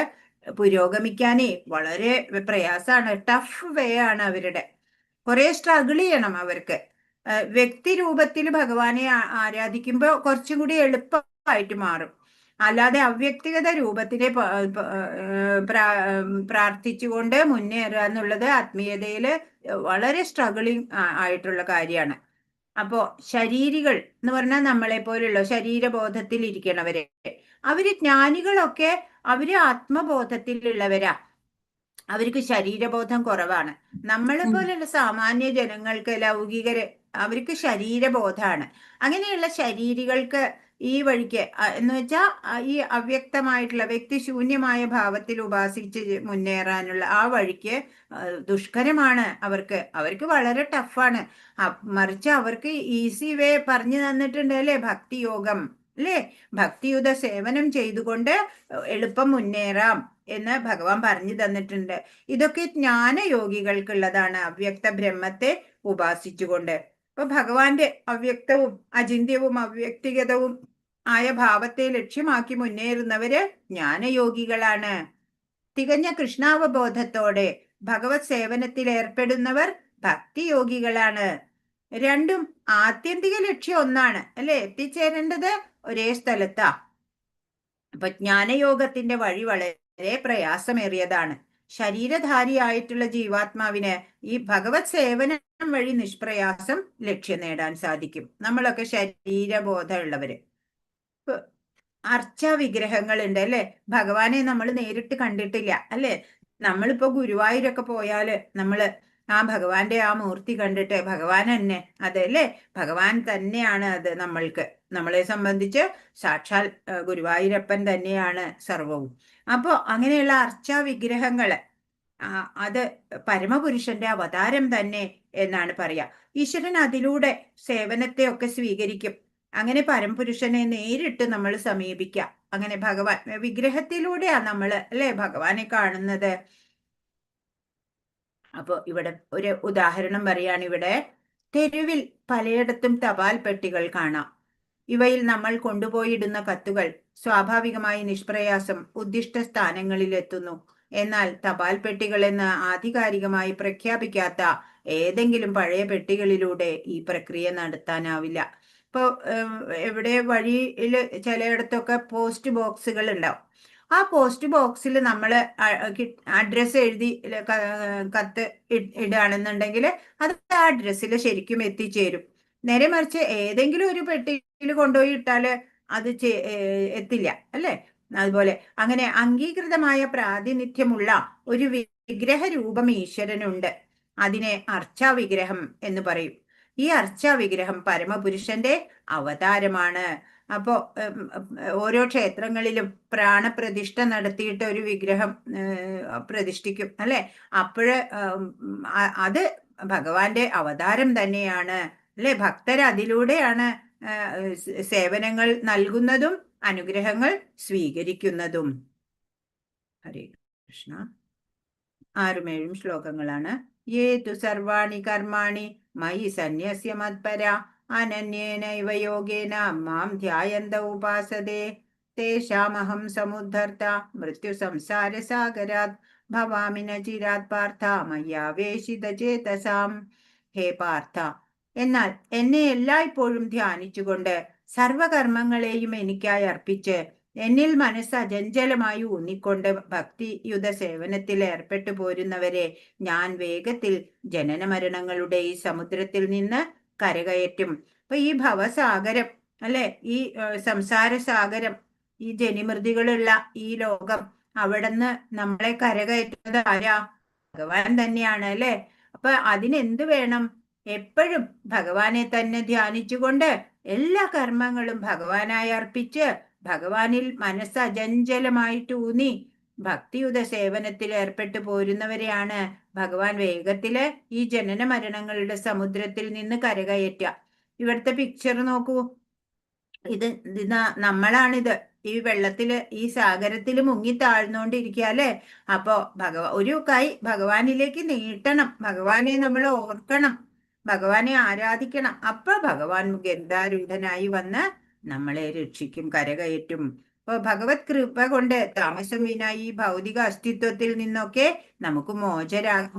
പുരോഗമിക്കാനേ വളരെ പ്രയാസാണ്. ടഫ് വേ ആണ് അവരുടെ. കുറെ സ്ട്രഗിൾ ചെയ്യണം അവർക്ക്. വ്യക്തി രൂപത്തിൽ ഭഗവാനെ ആരാധിക്കുമ്പോൾ കുറച്ചും കൂടി എളുപ്പമായിട്ട് മാറും. അല്ലാതെ അവ്യക്തിഗത രൂപത്തിലെ പ്രാർത്ഥിച്ചുകൊണ്ട് മുന്നേറുക എന്നുള്ളത് ആത്മീയതയിൽ വളരെ സ്ട്രഗിളിങ് ആയിട്ടുള്ള കാര്യമാണ്. അപ്പോ ശരീരികൾ എന്ന് പറഞ്ഞാൽ നമ്മളെ പോലുള്ള ശരീരബോധത്തിൽ ഇരിക്കണവരെ, അവര് ജ്ഞാനികളൊക്കെ അവര് ആത്മബോധത്തിലുള്ളവരാ. അവർക്ക് ശരീരബോധം കുറവാണ്. നമ്മളെ പോലുള്ള സാമാന്യ ജനങ്ങൾക്ക്, ലൗകികര്, അവർക്ക് ശരീരബോധമാണ്. അങ്ങനെയുള്ള ശരീരികൾക്ക് ഈ വഴിക്ക് എന്ന് വെച്ചാൽ ഈ അവ്യക്തമായിട്ടുള്ള വ്യക്തിശൂന്യമായ ഭാവത്തിൽ ഉപാസിച്ച് മുന്നേറാനുള്ള ആ വഴിക്ക് ദുഷ്കരമാണ് അവർക്ക് വളരെ ടഫാണ്. മറിച്ച് അവർക്ക് ഈസി വേ പറഞ്ഞു തന്നിട്ടുണ്ട് അല്ലേ, ഭക്തിയോഗം അല്ലേ. ഭക്തിയുത സേവനം ചെയ്തുകൊണ്ട് എളുപ്പം മുന്നേറാം എന്ന് ഭഗവാൻ പറഞ്ഞു തന്നിട്ടുണ്ട്. ഇതൊക്കെ ജ്ഞാനയോഗികൾക്കുള്ളതാണ്, അവ്യക്ത ബ്രഹ്മത്തെ ഉപാസിച്ചുകൊണ്ട്. ഇപ്പൊ ഭഗവാന്റെ അവ്യക്തവും അചിന്ത്യവും അവ്യക്തിഗതവും ആയ ഭാവത്തെ ലക്ഷ്യമാക്കി മുന്നേറുന്നവര് ജ്ഞാനയോഗികളാണ്. തികഞ്ഞ കൃഷ്ണാവബോധത്തോടെ ഭഗവത് സേവനത്തിൽ ഏർപ്പെടുന്നവർ ഭക്തിയോഗികളാണ്. രണ്ടും ആത്യന്തിക ലക്ഷ്യം ഒന്നാണ് അല്ലെ, എത്തിച്ചേരേണ്ടത് ഒരേ സ്ഥലത്താ. അപ്പൊ ജ്ഞാനയോഗത്തിന്റെ വഴി വളരെ പ്രയാസമേറിയതാണ്. ശരീരധാരിയായിട്ടുള്ള ജീവാത്മാവിന് ഈ ഭഗവത് സേവനം വഴി നിഷ്പ്രയാസം ലക്ഷ്യം നേടാൻ സാധിക്കും. നമ്മളൊക്കെ ശരീരബോധമുള്ളവര്. അർച്ച വിഗ്രഹങ്ങളുണ്ട് അല്ലെ, ഭഗവാനെ നമ്മൾ നേരിട്ട് കണ്ടിട്ടില്ല അല്ലെ. നമ്മളിപ്പോ ഗുരുവായൂരൊക്കെ പോയാല് നമ്മള് ആ ഭഗവാന്റെ ആ മൂർത്തി കണ്ടിട്ട് ഭഗവാൻ തന്നെ അതല്ലേ, ഭഗവാൻ തന്നെയാണ് അത്. നമ്മളെ സംബന്ധിച്ച് സാക്ഷാൽ ഗുരുവായൂരപ്പൻ തന്നെയാണ് സർവവും. അപ്പോ അങ്ങനെയുള്ള അർച്ചാ വിഗ്രഹങ്ങള് അത് പരമപുരുഷന്റെ അവതാരം തന്നെ എന്നാണ് പറയാ. ഈശ്വരൻ അതിലൂടെ സേവനത്തെ ഒക്കെ സ്വീകരിക്കും. അങ്ങനെ പരമപുരുഷനെ നേരിട്ട് നമ്മൾ സമീപിക്കാം. അങ്ങനെ ഭഗവാൻ വിഗ്രഹത്തിലൂടെയാ നമ്മൾ അല്ലെ ഭഗവാനെ കാണുന്നത്. അപ്പൊ ഇവിടെ ഒരു ഉദാഹരണം പറയാണ്. ഇവിടെ തെരുവിൽ പലയിടത്തും തപാൽ പെട്ടികൾ കാണാം. ഇവയിൽ നമ്മൾ കൊണ്ടുപോയിടുന്ന കത്തുകൾ സ്വാഭാവികമായി നിഷ്പ്രയാസം ഉദ്ദിഷ്ട സ്ഥാനങ്ങളിൽ എത്തുന്നു. എന്നാൽ തപാൽ പെട്ടികൾ എന്ന് ആധികാരികമായി പ്രഖ്യാപിക്കാത്ത ഏതെങ്കിലും പഴയ പെട്ടികളിലൂടെ ഈ പ്രക്രിയ നടത്താനാവില്ല. ഇപ്പൊ എവിടെ വഴിയിൽ ചിലയിടത്തൊക്കെ പോസ്റ്റ് ബോക്സുകൾ ഉണ്ടാവും. ആ പോസ്റ്റ് ബോക്സിൽ നമ്മൾ അഡ്രസ്സ് എഴുതി കത്ത് ഇടുകയാണെന്നുണ്ടെങ്കിൽ അത് ആ അഡ്രസ്സിൽ ശരിക്കും എത്തിച്ചേരും. നേരെ മറിച്ച് ഏതെങ്കിലും ഒരു പെട്ടിയിൽ കൊണ്ടുപോയി ഇട്ടാല് അത് എത്തില്ല അല്ലെ. അതുപോലെ അങ്ങനെ അംഗീകൃതമായ പ്രാതിനിധ്യമുള്ള ഒരു വിഗ്രഹ രൂപം ഈശ്വരനുണ്ട്. അതിനെ അർച്ചാ വിഗ്രഹം എന്ന് പറയും. ഈ അർച്ചാ വിഗ്രഹം പരമപുരുഷന്റെ അവതാരമാണ്. അപ്പോ ഓരോ ക്ഷേത്രങ്ങളിലും പ്രാണപ്രതിഷ്ഠ നടത്തിയിട്ട് ഒരു വിഗ്രഹം പ്രതിഷ്ഠിക്കും അല്ലെ. അപ്പോഴ് അത് ഭഗവാന്റെ അവതാരം തന്നെയാണ് അല്ലെ. ഭക്തർ അതിലൂടെയാണ് സേവനങ്ങൾ നൽകുന്നതും അനുഗ്രഹങ്ങൾ സ്വീകരിക്കുന്നതും. ഹരേ കൃഷ്ണ. 6-7 ശ്ലോകങ്ങളാണ്. യേതു സർവാണി കർമാണി മയി സന്യസ്യ മത്പര അനന്യേനൈവ യോഗേന മാം ധ്യായന്ത ഉപാസതേ തേഷാമഹം സമുദ്ധർത്ത മൃത്യു സംസാര സാഗരാത് ഭവാമി ന ചിരാത് പാർത്ഥ മയ്യാവേശിത ചേതസാം. ഹേ പാർത്ഥ, എന്നാൽ എന്നെ എല്ലായ്പ്പോഴും ധ്യാനിച്ചുകൊണ്ട് സർവകർമ്മങ്ങളെയും എനിക്കായി അർപ്പിച്ച് എന്നിൽ മനസ്സ് അചഞ്ചലമായി ഊന്നിക്കൊണ്ട് ഭക്തിയുത സേവനത്തിൽ ഏർപ്പെട്ടു പോരുന്നവരെ ഞാൻ വേഗത്തിൽ ജനന മരണങ്ങളുടെ ഈ സമുദ്രത്തിൽ നിന്ന് കരകയറ്റും. അപ്പൊ ഈ ഭവസാഗരം അല്ലെ, ഈ സംസാര സാഗരം, ഈ ജനിമൃതികളുള്ള ഈ ലോകം, അവിടുന്ന് നമ്മളെ കരകയറ്റുന്നത് ആരാ? ഭഗവാൻ തന്നെയാണ് അല്ലെ. അപ്പൊ അതിനെന്ത് വേണം? എപ്പോഴും ഭഗവാനെ തന്നെ ധ്യാനിച്ചുകൊണ്ട് എല്ലാ കർമ്മങ്ങളും ഭഗവാനായി അർപ്പിച്ച് ഭഗവാനിൽ മനസ്സ് അചഞ്ചലമായിട്ട് ഊന്നി ഭക്തിയുത സേവനത്തിൽ ഏർപ്പെട്ടു പോരുന്നവരെയാണ് ഭഗവാൻ വേഗത്തില് ഈ ജനന മരണങ്ങളുടെ സമുദ്രത്തിൽ നിന്ന് കരകയറ്റുക. ഇവിടുത്തെ പിക്ചർ നോക്കൂ. ഇത് നമ്മളാണിത് ഈ വെള്ളത്തില് ഈ സാഗരത്തിൽ മുങ്ങി താഴ്ന്നുകൊണ്ടിരിക്കുക അല്ലെ. അപ്പോ ഒരു കൈ ഭഗവാനിലേക്ക് നീട്ടണം, ഭഗവാനെ നമ്മൾ ഓർക്കണം, ഭഗവാനെ ആരാധിക്കണം. അപ്പൊ ഭഗവാൻ ഗരുഡാരൂഢനായി വന്ന് നമ്മളെ രക്ഷിക്കും, കരകയറ്റും. അപ്പൊ ഭഗവത് കൃപ കൊണ്ട് താമസം വിന ഈ ഭൗതിക അസ്തിത്വത്തിൽ നിന്നൊക്കെ നമുക്ക്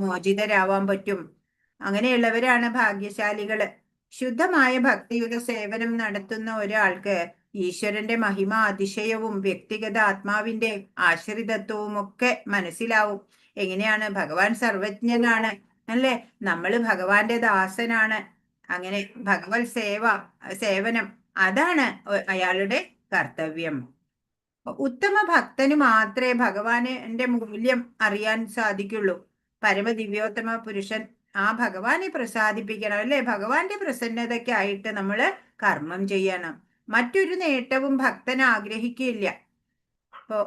മോചിതരാവാൻ പറ്റും. അങ്ങനെയുള്ളവരാണ് ഭാഗ്യശാലികള്. ശുദ്ധമായ ഭക്തിയുടെ സേവനം നടത്തുന്ന ഒരാൾക്ക് ഈശ്വരന്റെ മഹിമ അതിശയവും വ്യക്തിഗത ആത്മാവിന്റെ ആശ്രിതത്വവും ഒക്കെ മനസ്സിലാവും. എങ്ങനെയാണ്? ഭഗവാൻ സർവജ്ഞനാണ് അല്ലേ, നമ്മള് ഭഗവാന്റെ ദാസനാണ്. അങ്ങനെ ഭഗവത് സേവനം അതാണ് അയാളുടെ കർത്തവ്യം. ഉത്തമ ഭക്തന് മാത്രമേ ഭഗവാന്റെ മൂല്യം അറിയാൻ സാധിക്കുള്ളൂ. പരമദിവ്യോത്തമ പുരുഷൻ ആ ഭഗവാനെ പ്രസാദിപ്പിക്കണം അല്ലെ. ഭഗവാന്റെ പ്രസന്നതയ്ക്കായിട്ട് നമ്മള് കർമ്മം ചെയ്യണം. മറ്റൊരു നേട്ടവും ഭക്തൻ ആഗ്രഹിക്കില്ല. ഇപ്പോ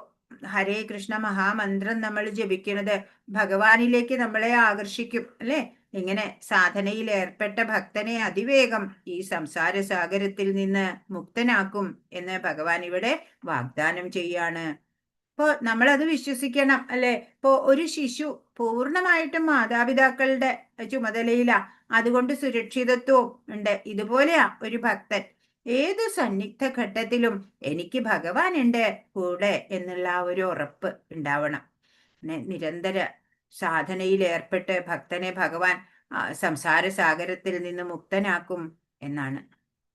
ഹരേ കൃഷ്ണ മഹാമന്ത്രം നമ്മൾ ജപിക്കുന്നത് ഭഗവാനിലേക്ക് നമ്മളെ ആകർഷിക്കും അല്ലെ. ഇങ്ങനെ സാധനയിൽ ഏർപ്പെട്ട ഭക്തനെ അതിവേഗം ഈ സംസാര സാഗരത്തിൽ നിന്ന് മുക്തനാക്കും എന്ന് ഭഗവാൻ ഇവിടെ വാഗ്ദാനം ചെയ്യാണ്. ഇപ്പോ നമ്മളത് വിശ്വസിക്കണം അല്ലെ. ഇപ്പോ ഒരു ശിശു പൂർണ്ണമായിട്ടും മാതാപിതാക്കളുടെ ചുമതലയിലാ, അതുകൊണ്ട് സുരക്ഷിതത്വവും ഉണ്ട്. ഇതുപോലെയാ ഒരു ഭക്തൻ. ഏത് സന്നിഗ്ധ ഘട്ടത്തിലും എനിക്ക് ഭഗവാൻ ഉണ്ട് കൂടെ എന്നുള്ള ഒരു ഉറപ്പ് ഉണ്ടാവണം. നിരന്തര സാധനയിൽ ഏർപ്പെട്ട് ഭക്തനെ ഭഗവാൻ സംസാര സാഗരത്തിൽ നിന്ന് മുക്തനാക്കും എന്നാണ്.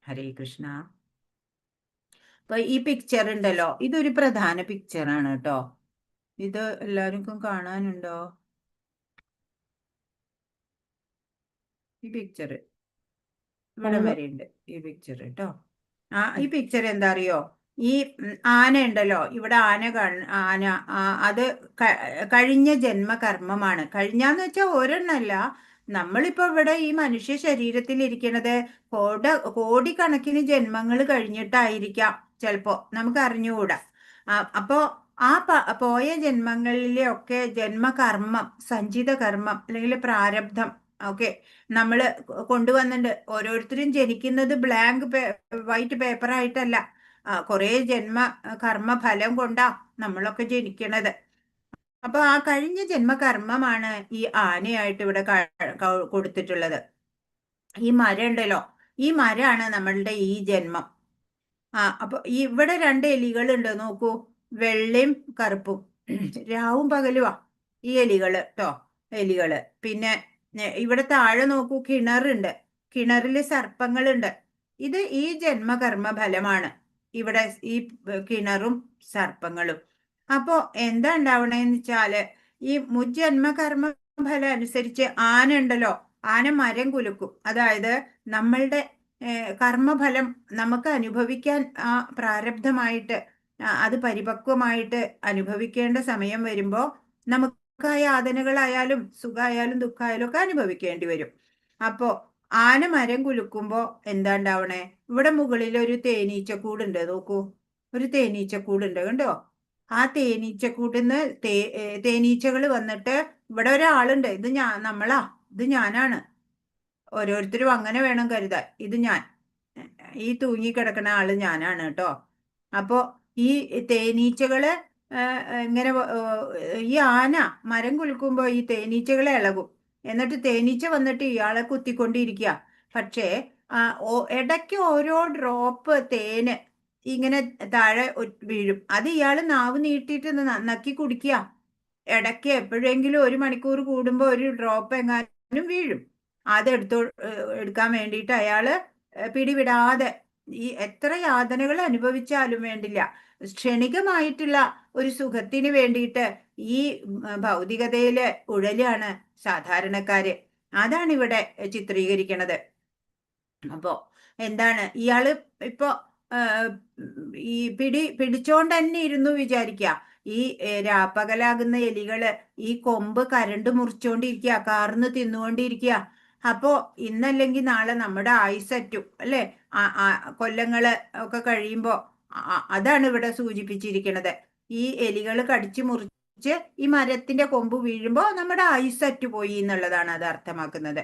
ഹരേ കൃഷ്ണ. അപ്പൊ ഈ പിക്ചർ ഉണ്ടല്ലോ, ഇതൊരു പ്രധാന പിക്ചറാണ് കേട്ടോ. ഇത് എല്ലാവർക്കും കാണാനുണ്ടോ ഈ പിക്ചർ? ഇവിടെ വരെ ഉണ്ട് ഈ പിക്ചർ കേട്ടോ. ഈ പിക്ചർ എന്താ അറിയോ? ഈ ആന ഉണ്ടല്ലോ, ഇവിടെ ആന അത് കഴിഞ്ഞ ജന്മകർമ്മമാണ്. കഴിഞ്ഞാന്ന് വെച്ചാൽ ഒരെണ്ണല്ല, നമ്മളിപ്പോ ഇവിടെ ഈ മനുഷ്യ ശരീരത്തിൽ ഇരിക്കുന്നത് കോടിക്കണക്കിന് ജന്മങ്ങൾ കഴിഞ്ഞിട്ടായിരിക്കാം ചിലപ്പോ, നമുക്ക് അറിഞ്ഞുകൂടാ. അപ്പോ ആ പോയ ജന്മങ്ങളിലെ ഒക്കെ ജന്മകർമ്മം, സഞ്ചിത കർമ്മം അല്ലെങ്കിൽ പ്രാരബ്ധം ഒക്കെ നമ്മള് കൊണ്ടുവന്നിട്ടുണ്ട്. ഓരോരുത്തരും ജനിക്കുന്നത് ബ്ലാങ്ക് വൈറ്റ് പേപ്പറായിട്ടല്ല, കുറെ ജന്മ കർമ്മ ഫലം കൊണ്ടാ നമ്മളൊക്കെ ജനിക്കണത്. അപ്പൊ ആ കഴിഞ്ഞ ജന്മകർമ്മമാണ് ഈ ആനയായിട്ട് ഇവിടെ കൊടുത്തിട്ടുള്ളത്. ഈ മരം ഉണ്ടല്ലോ, ഈ മരമാണ് നമ്മളുടെ ഈ ജന്മം. അപ്പൊ ഇവിടെ 2 എലികളുണ്ട് നോക്കൂ, വെള്ളയും കറുപ്പും. രാവും പകലുവാ ഈ എലികള്. പിന്നെ ഇവിടെ താഴെ നോക്കൂ, കിണറുണ്ട്, കിണറില് സർപ്പങ്ങളുണ്ട്. ഇത് ഈ ജന്മകർമ്മ ഫലമാണ്, ഇവിടെ ഈ കിണറും സർപ്പങ്ങളും. അപ്പോ എന്താ ഉണ്ടാവണേന്ന് വെച്ചാല് ഈ മുജ്ജന്മകർമ്മ ഫലം അനുസരിച്ച് ആന ഉണ്ടല്ലോ, ആന മരം കുലുക്കും. അതായത് നമ്മളുടെ കർമ്മഫലം നമുക്ക് അനുഭവിക്കാൻ പ്രാരബ്ധമായിട്ട് അത് പരിപക്വമായിട്ട് അനുഭവിക്കേണ്ട സമയം വരുമ്പോ നമുക്ക് യാതനകളായാലും സുഖമായാലും ദുഃഖമായാലും ഒക്കെ അനുഭവിക്കേണ്ടി വരും. അപ്പോ ആന മരം കുലുക്കുമ്പോ എന്താ ഉണ്ടാവണേ? ഇവിടെ മുകളിൽ ഒരു തേനീച്ചക്കൂടുണ്ട് നോക്കൂ, ഒരു തേനീച്ചക്കൂടുണ്ട് കണ്ടോ. ആ തേനീച്ചക്കൂട്ടിന്ന് തേനീച്ചകൾ വന്നിട്ട് ഇവിടെ ഒരാളുണ്ട്, ഇത് ഇത് ഞാനാണ്. ഓരോരുത്തരും അങ്ങനെ വേണം കരുതാൻ. ഇത് ഞാൻ, ഈ തൂങ്ങിക്കിടക്കുന്ന ആള് ഞാനാണ് കേട്ടോ. അപ്പോ ഈ തേനീച്ചകള് ഇങ്ങനെ ഈ ആന മരം കുലുക്കുമ്പോ ഈ തേനീച്ചകളെ ഇളകും. എന്നിട്ട് തേനീച്ച വന്നിട്ട് ഇയാളെ കുത്തിക്കൊണ്ടിരിക്കുക. പക്ഷേ ഇടയ്ക്ക് ഓരോ ഡ്രോപ്പ് തേന് ഇങ്ങനെ താഴെ വീഴും. അത് ഇയാള് നാവ് നീട്ടിയിട്ട് നക്കി കുടിക്കുക. ഇടയ്ക്ക് എപ്പോഴെങ്കിലും 1 മണിക്കൂർ കൂടുമ്പോ ഒരു ഡ്രോപ്പ് എങ്ങാനും വീഴും. അത് എടുക്കാൻ വേണ്ടിയിട്ട് അയാള് പിടിവിടാതെ ഈ എത്ര യാതനകൾ അനുഭവിച്ചാലും വേണ്ടില്ല, ക്ഷണികമായിട്ടുള്ള ഒരു സുഖത്തിന് വേണ്ടിയിട്ട് ഈ ഭൗതികതയില് ഉഴലാണ് സാധാരണക്കാര്. അതാണ് ഇവിടെ ചിത്രീകരിക്കണത്. അപ്പോ എന്താണ്, ഇയാള് ഇപ്പോ ഈ പിടിച്ചോണ്ട് തന്നെ ഇരുന്നു വിചാരിക്കുക. ഈ രാപ്പകലാകുന്ന എലികള് ഈ കൊമ്പ് കരണ്ട് മുറിച്ചോണ്ടിരിക്കുക, കാർന്ന് തിന്നുകൊണ്ടിരിക്കുക. അപ്പോ ഇന്നല്ലെങ്കിൽ നാളെ നമ്മുടെ ആയുസ്സറ്റും അല്ലെ? കൊല്ലങ്ങള് ഒക്കെ കഴിയുമ്പോ അതാണ് ഇവിടെ സൂചിപ്പിച്ചിരിക്കുന്നത്. ഈ എലികൾ കടിച്ചു മുറിച്ച് ഈ മരത്തിന്റെ കൊമ്പ് വീഴുമ്പോ നമ്മുടെ ആയുസ്സറ്റു പോയി എന്നുള്ളതാണ് അത് അർത്ഥമാക്കുന്നത്.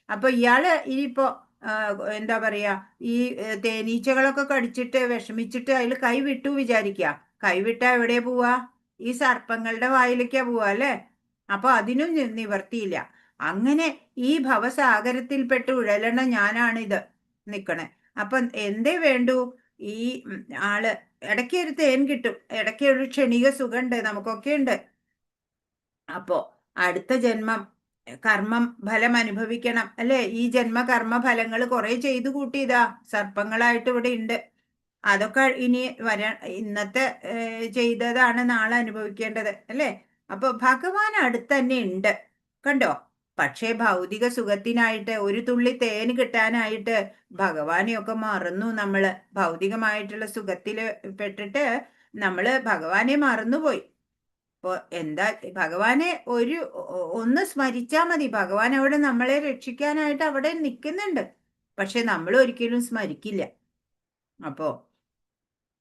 അപ്പൊ ഇയാള് ഇനിയിപ്പോ എന്താ പറയാ, ഈ തേനീച്ചകളൊക്കെ കടിച്ചിട്ട് വിഷമിച്ചിട്ട് അതിൽ കൈവിട്ടു വിചാരിക്കുക. കൈവിട്ടാ എവിടെ പോവാ? ഈ സർപ്പങ്ങളുടെ വായിലേക്കാ പോവാ അല്ലെ? അപ്പൊ അതിനും നിവർത്തിയില്ല. അങ്ങനെ ഈ ഭവസാഗരത്തിൽപ്പെട്ട് ഉഴലണ ഞാനാണിത് നിക്കണേ. അപ്പൊ എന്തേ വേണ്ടു? ഈ ആള് ഇടയ്ക്ക് ഒരു തേൻ കിട്ടും, ഇടയ്ക്ക് ഒരു ക്ഷണിക സുഖമുണ്ട്, നമുക്കൊക്കെ ഉണ്ട്. അപ്പോ അടുത്ത ജന്മം കർമ്മം ഫലം അനുഭവിക്കണം അല്ലെ? ഈ ജന്മ കർമ്മ ഫലങ്ങൾ കുറെ ചെയ്തു കൂട്ടിയതാ സർപ്പങ്ങളായിട്ട് ഇവിടെ ഉണ്ട്. അതൊക്കെ ഇനി ഇന്നത്തെ ചെയ്തതാണ് നാളെ അനുഭവിക്കേണ്ടത് അല്ലെ? അപ്പൊ ഭഗവാൻ അടുത്ത് തന്നെ ഉണ്ട്, കണ്ടോ? പക്ഷേ ഭൗതിക സുഖത്തിനായിട്ട് ഒരു തുള്ളി തേൻ കിട്ടാനായിട്ട് ഭഗവാനെയൊക്കെ മറന്നു നമ്മള്. ഭൗതികമായിട്ടുള്ള സുഖത്തില് പെട്ടിട്ട് നമ്മള് ഭഗവാനെ മറന്നുപോയി. അപ്പൊ എന്താ, ഭഗവാനെ ഒന്ന് സ്മരിച്ചാ മതി. ഭഗവാൻ അവിടെ നമ്മളെ രക്ഷിക്കാനായിട്ട് അവിടെ നിൽക്കുന്നുണ്ട്. പക്ഷെ നമ്മൾ ഒരിക്കലും സ്മരിക്കില്ല. അപ്പോ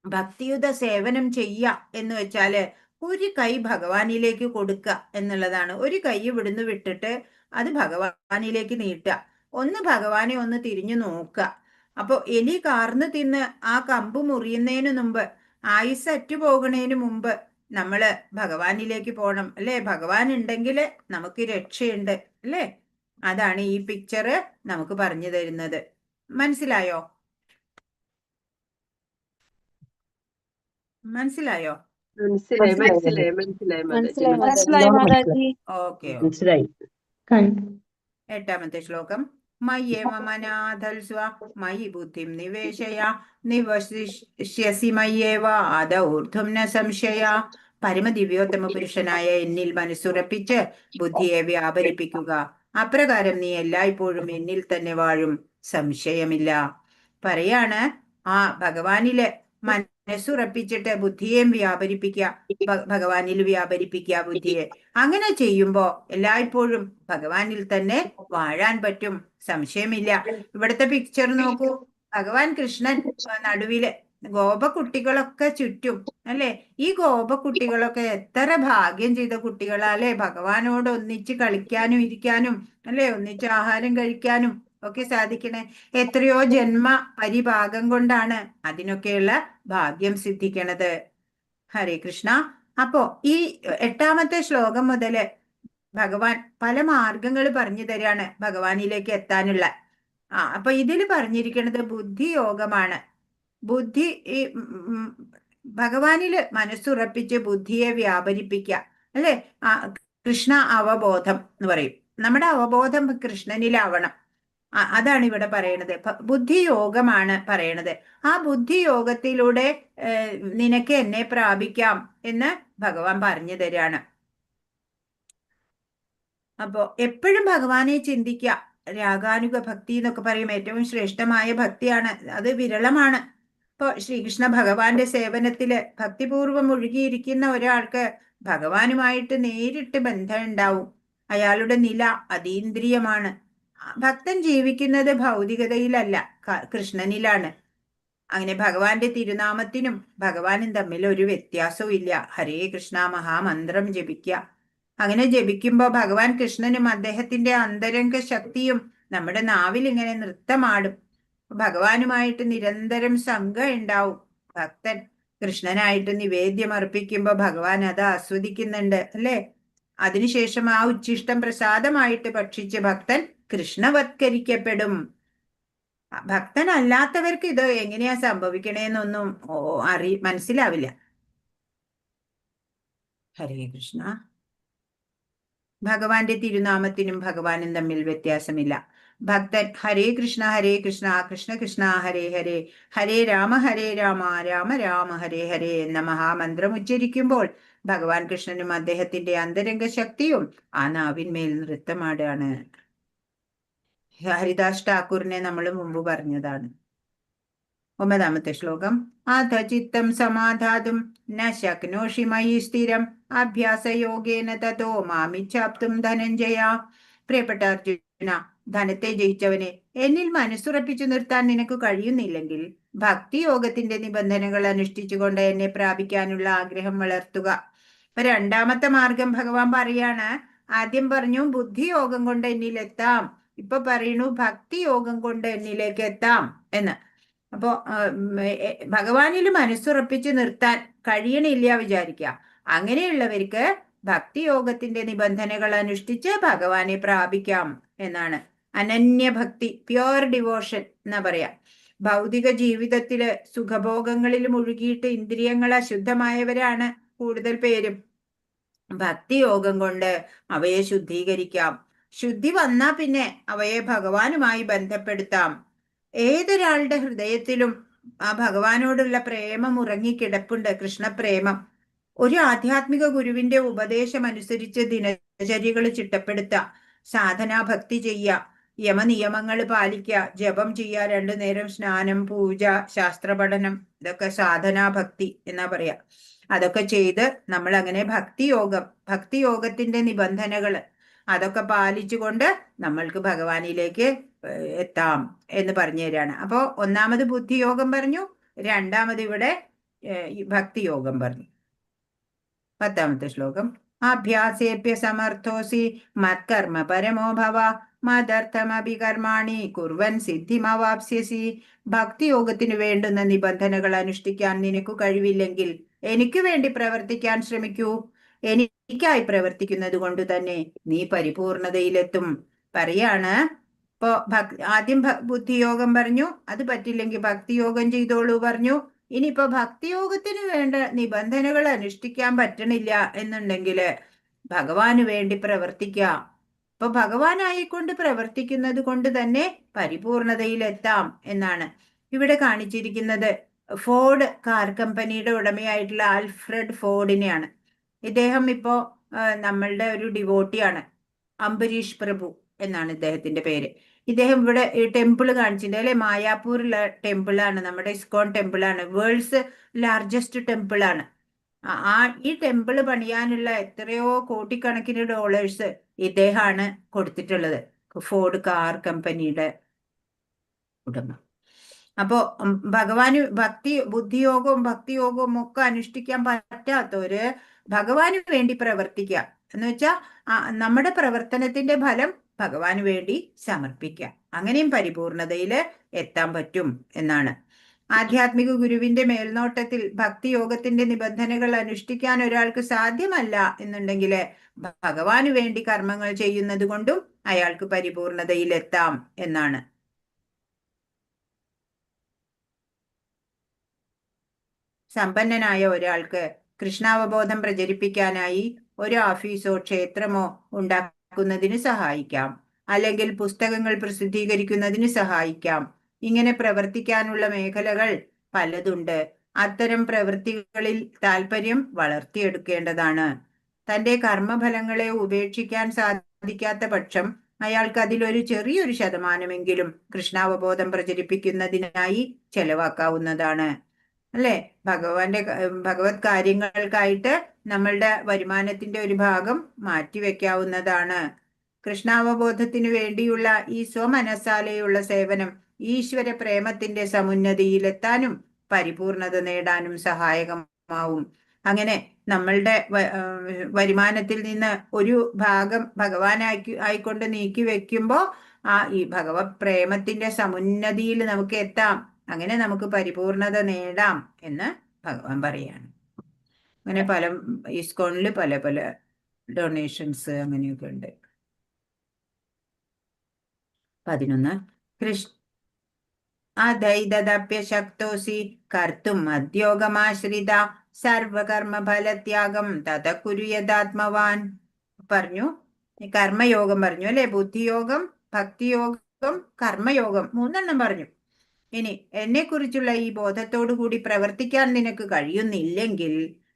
ഭക്തിയുത സേവനം ചെയ്യുക എന്ന് വെച്ചാല് ഒരു കൈ ഭഗവാനിലേക്ക് കൊടുക്കുക എന്നുള്ളതാണ്. ഒരു കൈ ഇവിടുന്ന് വിട്ടിട്ട് അത് ഭഗവാനിലേക്ക് നീട്ടുക. ഒന്ന് ഭഗവാനെ ഒന്ന് തിരിഞ്ഞു നോക്കുക. അപ്പൊ എലി കാർന്ന് തിന്ന് ആ കമ്പ് മുറിയുന്നതിന് മുമ്പ്, ആയുസ് അറ്റുപോകണേന് മുമ്പ് നമ്മള് ഭഗവാനിലേക്ക് പോകണം അല്ലെ? ഭഗവാൻ ഉണ്ടെങ്കിൽ നമുക്ക് രക്ഷയുണ്ട് അല്ലെ? അതാണ് ഈ പിക്ചറ് നമുക്ക് പറഞ്ഞു തരുന്നത്. മനസ്സിലായോ? മനസ്സിലായോ? ഓക്കെ. മനസ്സിലായി. 8ാമത്തെ ശ്ലോകം. മയ്യേവ മനാധൽസ്വ മയി ബുദ്ധിം നിവേശയ നിവശിഷ്യസി മയ്യേവ ആദൗർധ്വം ന സംശയ. പരമദിവ്യോത്തമ പുരുഷനായ എന്നിൽ മനസ്സുറപ്പിച്ച് ബുദ്ധിയെ വ്യാപരിപ്പിക്കുക. അപ്രകാരം നീ എല്ലായ്പ്പോഴും എന്നിൽ തന്നെ വാഴും, സംശയമില്ല. പറയാണ്, ആ ഭഗവാനില് മനസ്സുറപ്പിച്ചിട്ട് ബുദ്ധിയെയും വ്യാപരിപ്പിക്കുക, ഭഗവാനിൽ വ്യാപരിപ്പിക്കുക ബുദ്ധിയെ. അങ്ങനെ ചെയ്യുമ്പോ എല്ലായ്പ്പോഴും ഭഗവാനിൽ തന്നെ വാഴാൻ പറ്റും, സംശയമില്ല. ഇവിടുത്തെ പിക്ചർ നോക്കൂ. ഭഗവാൻ കൃഷ്ണൻ നടുവില്, ഗോപകുട്ടികളൊക്കെ ചുറ്റും അല്ലെ? ഈ ഗോപകുട്ടികളൊക്കെ എത്ര ഭാഗ്യം ചെയ്ത കുട്ടികളാ അല്ലെ? ഭഗവാനോട് ഒന്നിച്ച് കളിക്കാനും ഇരിക്കാനും അല്ലെ? ഒന്നിച്ച് ആഹാരം കഴിക്കാനും ഒക്കെ സാധിക്കണേ. എത്രയോ ജന്മ പരിഭാഗം കൊണ്ടാണ് അതിനൊക്കെയുള്ള ഭാഗ്യം സിദ്ധിക്കണത്. ഹരേ കൃഷ്ണ. അപ്പോ ഈ 8ാമത്തെ ശ്ലോകം മുതല് ഭഗവാൻ പല മാർഗങ്ങൾ പറഞ്ഞു തരാണ് ഭഗവാനിലേക്ക് എത്താനുള്ള. അപ്പൊ ഇതിൽ പറഞ്ഞിരിക്കുന്നത് ബുദ്ധിയോഗമാണ്. ബുദ്ധി ഈ ഭഗവാനില് മനസ്സുറപ്പിച്ച് ബുദ്ധിയെ വ്യാപരിപ്പിക്കുക അല്ലെ? കൃഷ്ണ അവബോധം എന്ന് പറയും. നമ്മുടെ അവബോധം കൃഷ്ണനിലാവണം. അതാണ് ഇവിടെ പറയണത്. ബുദ്ധിയോഗമാണ് പറയണത്. ആ ബുദ്ധിയോഗത്തിലൂടെ നിനക്ക് എന്നെ പ്രാപിക്കാം എന്ന് ഭഗവാൻ പറഞ്ഞു തരാണ്. അപ്പോ എപ്പോഴും ഭഗവാനെ ചിന്തിക്കുക. രാഗാനുഗ ഭക്തി എന്നൊക്കെ പറയും. ഏറ്റവും ശ്രേഷ്ഠമായ ഭക്തിയാണ് അത്, വിരളമാണ്. ഇപ്പൊ ശ്രീകൃഷ്ണ ഭഗവാന്റെ സേവനത്തില് ഭക്തിപൂർവം ഒഴുകിയിരിക്കുന്ന ഒരാൾക്ക് ഭഗവാനുമായിട്ട് നേരിട്ട് ബന്ധം ഉണ്ടാവും. അയാളുടെ നില അതീന്ദ്രിയമാണ്. ഭക്തൻ ജീവിക്കുന്നത് ഭൗതികതയിലല്ല, കൃഷ്ണനിലാണ്. അങ്ങനെ ഭഗവാന്റെ തിരുനാമത്തിനും ഭഗവാനും തമ്മിൽ ഒരു വ്യത്യാസവും ഇല്ല. ഹരേ കൃഷ്ണ മഹാമന്ത്രം ജപിക്കുക. അങ്ങനെ ജപിക്കുമ്പോ ഭഗവാൻ കൃഷ്ണനും അദ്ദേഹത്തിന്റെ അന്തരംഗ ശക്തിയും നമ്മുടെ നാവിൽ ഇങ്ങനെ നൃത്തമാടും. ഭഗവാനുമായിട്ട് നിരന്തരം സംഘ ഉണ്ടാവും. ഭക്തൻ കൃഷ്ണനായിട്ട് നിവേദ്യം അർപ്പിക്കുമ്പോ ഭഗവാൻ അത് ആസ്വദിക്കുന്നുണ്ട് അല്ലെ? അതിനുശേഷം ആ ഉച്ഛിഷ്ടം പ്രസാദമായിട്ട് ഭക്ഷിച്ച് ഭക്തൻ കൃഷ്ണവത്കരിക്കപ്പെടും. ഭക്തനല്ലാത്തവർക്ക് ഇത് എങ്ങനെയാ സംഭവിക്കണേന്നൊന്നും മനസ്സിലാവില്ല. ഹരേ കൃഷ്ണ. ഭഗവാന്റെ തിരുനാമത്തിനും ഭഗവാനും തമ്മിൽ വ്യത്യാസമില്ല. ഭക്തൻ ഹരേ കൃഷ്ണ കൃഷ്ണ കൃഷ്ണ ഹരേ ഹരേ, ഹരേ രാമ രാമ രാമ ഹരേ ഹരേ എന്ന മഹാമന്ത്രം ഉച്ചരിക്കുമ്പോൾ ഭഗവാൻ കൃഷ്ണനും അദ്ദേഹത്തിന്റെ അന്തരംഗ ശക്തിയും ആ നാവിന്മേൽ നൃത്തമാടാണ്. ഹരിദാസ് ഠാക്കൂറിനെ നമ്മൾ മുമ്പ് പറഞ്ഞതാണ്. 9-ാമത്തെ ശ്ലോകം. അധ ചിത്തം സമാധാതും ന ശക്നോഷി മയി സ്ഥിരം അഭ്യാസയോഗേന തതോ മാമിച്ഛാപ്തും ധനഞ്ജയ. പ്രിയപ്പെട്ട അർജുന, ധനത്തെ ജയിച്ചവനെ, എന്നിൽ മനസ്സുറപ്പിച്ചു നിർത്താൻ നിനക്ക് കഴിയുന്നില്ലെങ്കിൽ ഭക്തിയോഗത്തിന്റെ നിബന്ധനകൾ അനുഷ്ഠിച്ചുകൊണ്ട് എന്നെ പ്രാപിക്കാനുള്ള ആഗ്രഹം വളർത്തുക. അപ്പൊ 2-ാമത്തെ മാർഗം ഭഗവാൻ പറയാണ്. ആദ്യം പറഞ്ഞു ബുദ്ധിയോഗം കൊണ്ട് എന്നിലെത്താം, ഇപ്പൊ പറയണു ഭക്തിയോഗം കൊണ്ട് എന്നിലേക്ക് എത്താം എന്ന്. അപ്പോ ഭഗവാനിൽ മനസ്സുറപ്പിച്ച് നിർത്താൻ കഴിയണില്ല വിചാരിക്കുക. അങ്ങനെയുള്ളവർക്ക് ഭക്തിയോഗത്തിന്റെ നിബന്ധനകൾ അനുഷ്ഠിച്ച് ഭഗവാനെ പ്രാപിക്കാം എന്നാണ്. അനന്യഭക്തി, പ്യുവർ ഡിവോഷൻ എന്നാ പറയാ. ഭൗതിക ജീവിതത്തില് സുഖഭോഗങ്ങളിൽ മുഴുകിയിട്ട് ഇന്ദ്രിയങ്ങൾ അശുദ്ധമായവരാണ് കൂടുതൽ പേരും. ഭക്തിയോഗം കൊണ്ട് അവയെ ശുദ്ധീകരിക്കാം. ശുദ്ധി വന്നാ പിന്നെ അവയെ ഭഗവാനുമായി ബന്ധപ്പെടുത്താം. ഏതൊരാളുടെ ഹൃദയത്തിലും ആ ഭഗവാനോടുള്ള പ്രേമം ഉറങ്ങിക്കിടപ്പുണ്ട്, കൃഷ്ണപ്രേമം. ഒരു ആധ്യാത്മിക ഗുരുവിന്റെ ഉപദേശം അനുസരിച്ച് ദിനചര്യകൾ ചിട്ടപ്പെടുത്തുക, സാധനാഭക്തി ചെയ്യുക, യമനിയമങ്ങൾ പാലിക്കുക, ജപം ചെയ്യുക, 2 നേരം സ്നാനം, പൂജ, ശാസ്ത്രപഠനം, ഇതൊക്കെ സാധനാഭക്തി എന്നാ പറയാ. അതൊക്കെ ചെയ്ത് നമ്മൾ അങ്ങനെ ഭക്തിയോഗത്തിന്റെ നിബന്ധനകൾ അതൊക്കെ പാലിച്ചുകൊണ്ട് നമ്മൾക്ക് ഭഗവാനിലേക്ക് എത്താം എന്ന് പറഞ്ഞു തരാണ്. അപ്പോ 1-ാമത് ബുദ്ധിയോഗം പറഞ്ഞു, 2-ാമത് ഇവിടെ ഭക്തിയോഗം പറഞ്ഞു. 10-ാമത്തെ ശ്ലോകം. അഭ്യാസേഭ്യ സമർത്ഥോസി മത്കർമ്മ പരമോ ഭവ മദർത്ഥമഭി കർമാണി കുർവൻ സിദ്ധിമവാപ്സ്യസി. ഭക്തിയോഗത്തിന് വേണ്ടുന്ന നിബന്ധനകൾ അനുഷ്ഠിക്കാൻ നിനക്ക് കഴിവില്ലെങ്കിൽ എനിക്ക് വേണ്ടി പ്രവർത്തിക്കാൻ ശ്രമിക്കൂ. എനിക്കായി പ്രവർത്തിക്കുന്നത് കൊണ്ട് തന്നെ നീ പരിപൂർണതയിലെത്തും പറയാണ്. ഇപ്പോ ആദ്യം ബുദ്ധിയോഗം പറഞ്ഞു, അത് പറ്റില്ലെങ്കിൽ ഭക്തിയോഗം ചെയ്തോളൂ പറഞ്ഞു. ഇനിയിപ്പോ ഭക്തിയോഗത്തിന് വേണ്ട നിബന്ധനകൾ അനുഷ്ഠിക്കാൻ പറ്റണില്ല എന്നുണ്ടെങ്കിൽ ഭഗവാന് വേണ്ടി പ്രവർത്തിക്കുക. ഇപ്പൊ ഭഗവാനായിക്കൊണ്ട് പ്രവർത്തിക്കുന്നത് കൊണ്ട് തന്നെ പരിപൂർണതയിലെത്താം എന്നാണ് ഇവിടെ കാണിച്ചിരിക്കുന്നത്. ഫോർഡ് കാർ കമ്പനിയുടെ ഉടമയായിട്ടുള്ള ആൽഫ്രഡ് ഫോർഡിനെയാണ്. ഇദ്ദേഹം ഇപ്പോ നമ്മളുടെ ഒരു ഡിവോട്ടിയാണ്. അംബരീഷ് പ്രഭു എന്നാണ് ഇദ്ദേഹത്തിന്റെ പേര്. ഇദ്ദേഹം ഇവിടെ ടെമ്പിൾ കാണിച്ചിട്ടുണ്ട് അല്ലെ, മായാപൂരിലെ ടെമ്പിളാണ്, നമ്മുടെ ഇസ്കോൺ ടെമ്പിളാണ്, വേൾഡ്സ് ലാർജസ്റ്റ് ടെമ്പിളാണ്. ഈ ടെമ്പിൾ പണിയാനുള്ള എത്രയോ കോടിക്കണക്കിന് ഡോളേഴ്സ് ഇദ്ദേഹമാണ് കൊടുത്തിട്ടുള്ളത്, ഫോർഡ് കാർ കമ്പനിയുടെ ഉടമ. അപ്പോ ഭഗവാന് ബുദ്ധിയോഗവും ഭക്തിയോഗവും ഒക്കെ അനുഷ്ഠിക്കാൻ പറ്റാത്തവര് ഭഗവാന് വേണ്ടി പ്രവർത്തിക്കുക എന്ന് വെച്ചാൽ നമ്മുടെ പ്രവർത്തനത്തിന്റെ ഫലം ഭഗവാന് വേണ്ടി സമർപ്പിക്കുക. അങ്ങനെയും പരിപൂർണതയില് എത്താൻ പറ്റും എന്നാണ്. ആധ്യാത്മിക ഗുരുവിന്റെ മേൽനോട്ടത്തിൽ ഭക്തിയോഗത്തിന്റെ നിബന്ധനകൾ അനുഷ്ഠിക്കാൻ ഒരാൾക്ക് സാധ്യമല്ല എന്നുണ്ടെങ്കിൽ ഭഗവാന് വേണ്ടി കർമ്മങ്ങൾ ചെയ്യുന്നത് കൊണ്ടും അയാൾക്ക് പരിപൂർണതയിലെത്താം എന്നാണ്. സമ്പന്നനായ ഒരാൾക്ക് കൃഷ്ണാവബോധം പ്രചരിപ്പിക്കാനായി ഒരു ഓഫീസോ ക്ഷേത്രമോ ഉണ്ടാക്കുന്നതിന് സഹായിക്കാം, അല്ലെങ്കിൽ പുസ്തകങ്ങൾ പ്രസിദ്ധീകരിക്കുന്നതിന് സഹായിക്കാം. ഇങ്ങനെ പ്രവർത്തിക്കാനുള്ള മേഖലകൾ പലതുണ്ട്. അത്തരം പ്രവൃത്തികളിൽ താല്പര്യം വളർത്തിയെടുക്കേണ്ടതാണ്. തന്റെ കർമ്മഫലങ്ങളെ ഉപേക്ഷിക്കാൻ സാധിക്കാത്ത പക്ഷം അയാൾക്ക് അതിലൊരു ചെറിയൊരു ശതമാനമെങ്കിലും കൃഷ്ണാവബോധം പ്രചരിപ്പിക്കുന്നതിനായി ചെലവാക്കാവുന്നതാണ്. അല്ലെ, ഭഗവത് കാര്യങ്ങൾക്കായിട്ട് നമ്മളുടെ വരുമാനത്തിന്റെ ഒരു ഭാഗം മാറ്റിവെക്കാവുന്നതാണ്. കൃഷ്ണാവബോധത്തിനു വേണ്ടിയുള്ള ഈ സ്വമനസാലെയുള്ള സേവനം ഈശ്വര പ്രേമത്തിന്റെ സമുന്നതിയിലെത്താനും പരിപൂർണത നേടാനും സഹായകമാവും. അങ്ങനെ നമ്മളുടെ വരുമാനത്തിൽ നിന്ന് ഒരു ഭാഗം ആയിക്കൊണ്ട് നീക്കി വെക്കുമ്പോ ഈ ഭഗവത് പ്രേമത്തിന്റെ സമുന്നതിയിൽ നമുക്ക് എത്താം. അങ്ങനെ നമുക്ക് പരിപൂർണത നേടാം എന്ന് ഭഗവാൻ പറയാണ്. അങ്ങനെ ഇസ്കോണിൽ പല പല ഡൊണേഷൻസ് അങ്ങനെയൊക്കെ ഉണ്ട്. 11 അദൈതദപ്യശക്തോസി കർത്തും മദ്യോഗമാശ്രിത സർവകർമ്മ ഫലത്യാഗം തത കുരു യഥാത്മവാൻ പറഞ്ഞു. കർമ്മയോഗം പറഞ്ഞു അല്ലെ, ബുദ്ധിയോഗം, ഭക്തിയോഗം, കർമ്മയോഗം 3 പറഞ്ഞു. ഇനി എന്നെക്കുറിച്ചുള്ള ഈ ബോധത്തോടു കൂടി പ്രവർത്തിക്കാൻ നിനക്ക് കഴിയുന്നില്ലെങ്കിൽ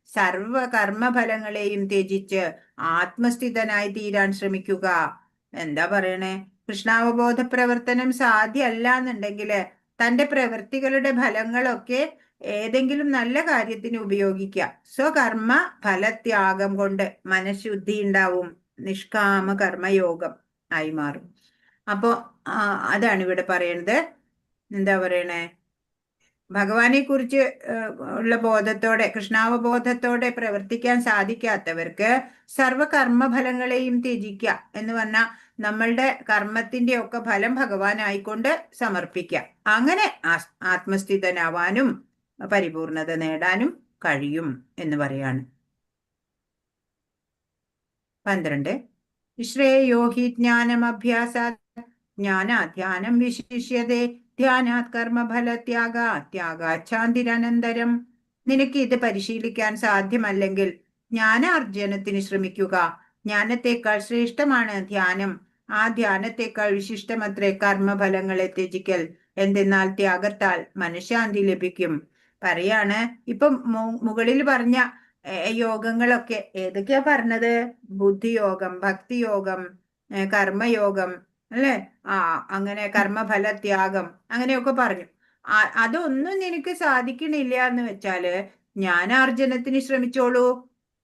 സർവ കർമ്മഫലങ്ങളെയും ത്യജിച്ച് ആത്മസ്ഥിതനായി തീരാൻ ശ്രമിക്കുക. എന്താ പറയണേ? കൃഷ്ണാവബോധ പ്രവർത്തനം സാധ്യമല്ല എന്നുണ്ടെങ്കിൽ തന്റെ പ്രവൃത്തികളുടെ ഫലങ്ങളൊക്കെ ഏതെങ്കിലും നല്ല കാര്യത്തിന് ഉപയോഗിക്കുക. സ്വകർമ്മ ഫലത്യാഗം കൊണ്ട് മനഃശുദ്ധി ഉണ്ടാവും, നിഷ്കാമ കർമ്മയോഗം ആയി മാറും. അപ്പോ അതാണ് ഇവിടെ പറയണത്. എന്താ പറയണേ? ഭഗവാനെ കുറിച്ച് ഉള്ള ബോധത്തോടെ, കൃഷ്ണാവബോധത്തോടെ പ്രവർത്തിക്കാൻ സാധിക്കാത്തവർക്ക് സർവകർമ്മഫലങ്ങളെയും ത്യജിക്കുക എന്ന് പറഞ്ഞാൽ നമ്മളുടെ കർമ്മത്തിന്റെ ഒക്കെ ഫലം ഭഗവാനായിക്കൊണ്ട് സമർപ്പിക്കുക. അങ്ങനെ ആത്മസ്ഥിതനാവാനും പരിപൂർണത നേടാനും കഴിയും എന്ന് പറയാണ്. 12 ശ്രേയോ ഹി ജ്ഞാനമഭ്യാസാത് ജ്ഞാനാധ്യാനം വിശിഷ്യതേ ധ്യാനാത് കർമ്മഫലത്യാഗാത്യാഗാച്ഛാന്തിരനന്തരം. നിനക്ക് ഇത് പരിശീലിക്കാൻ സാധ്യമല്ലെങ്കിൽ ജ്ഞാനാർജനത്തിന് ശ്രമിക്കുക. ജ്ഞാനത്തെക്കാൾ ശ്രേഷ്ഠമാണ് ധ്യാനം. ആ ധ്യാനത്തെക്കാൾ വിശിഷ്ടമത്രേ കർമ്മഫലങ്ങളെ ത്യജിക്കൽ. എന്തെന്നാൽ ത്യാഗത്താൽ മനഃശാന്തി ലഭിക്കും. പറയാണ് ഇപ്പം മുകളിൽ പറഞ്ഞ യോഗങ്ങളൊക്കെ ഏതൊക്കെയാ പറഞ്ഞത്? ബുദ്ധിയോഗം, ഭക്തിയോഗം, കർമ്മയോഗം, അല്ലെ? അങ്ങനെ കർമ്മഫലത്യാഗം അങ്ങനെയൊക്കെ പറഞ്ഞു. അതൊന്നും നിനക്ക് സാധിക്കണില്ല എന്ന് വെച്ചാല് ജ്ഞാനാർജനത്തിന് ശ്രമിച്ചോളൂ,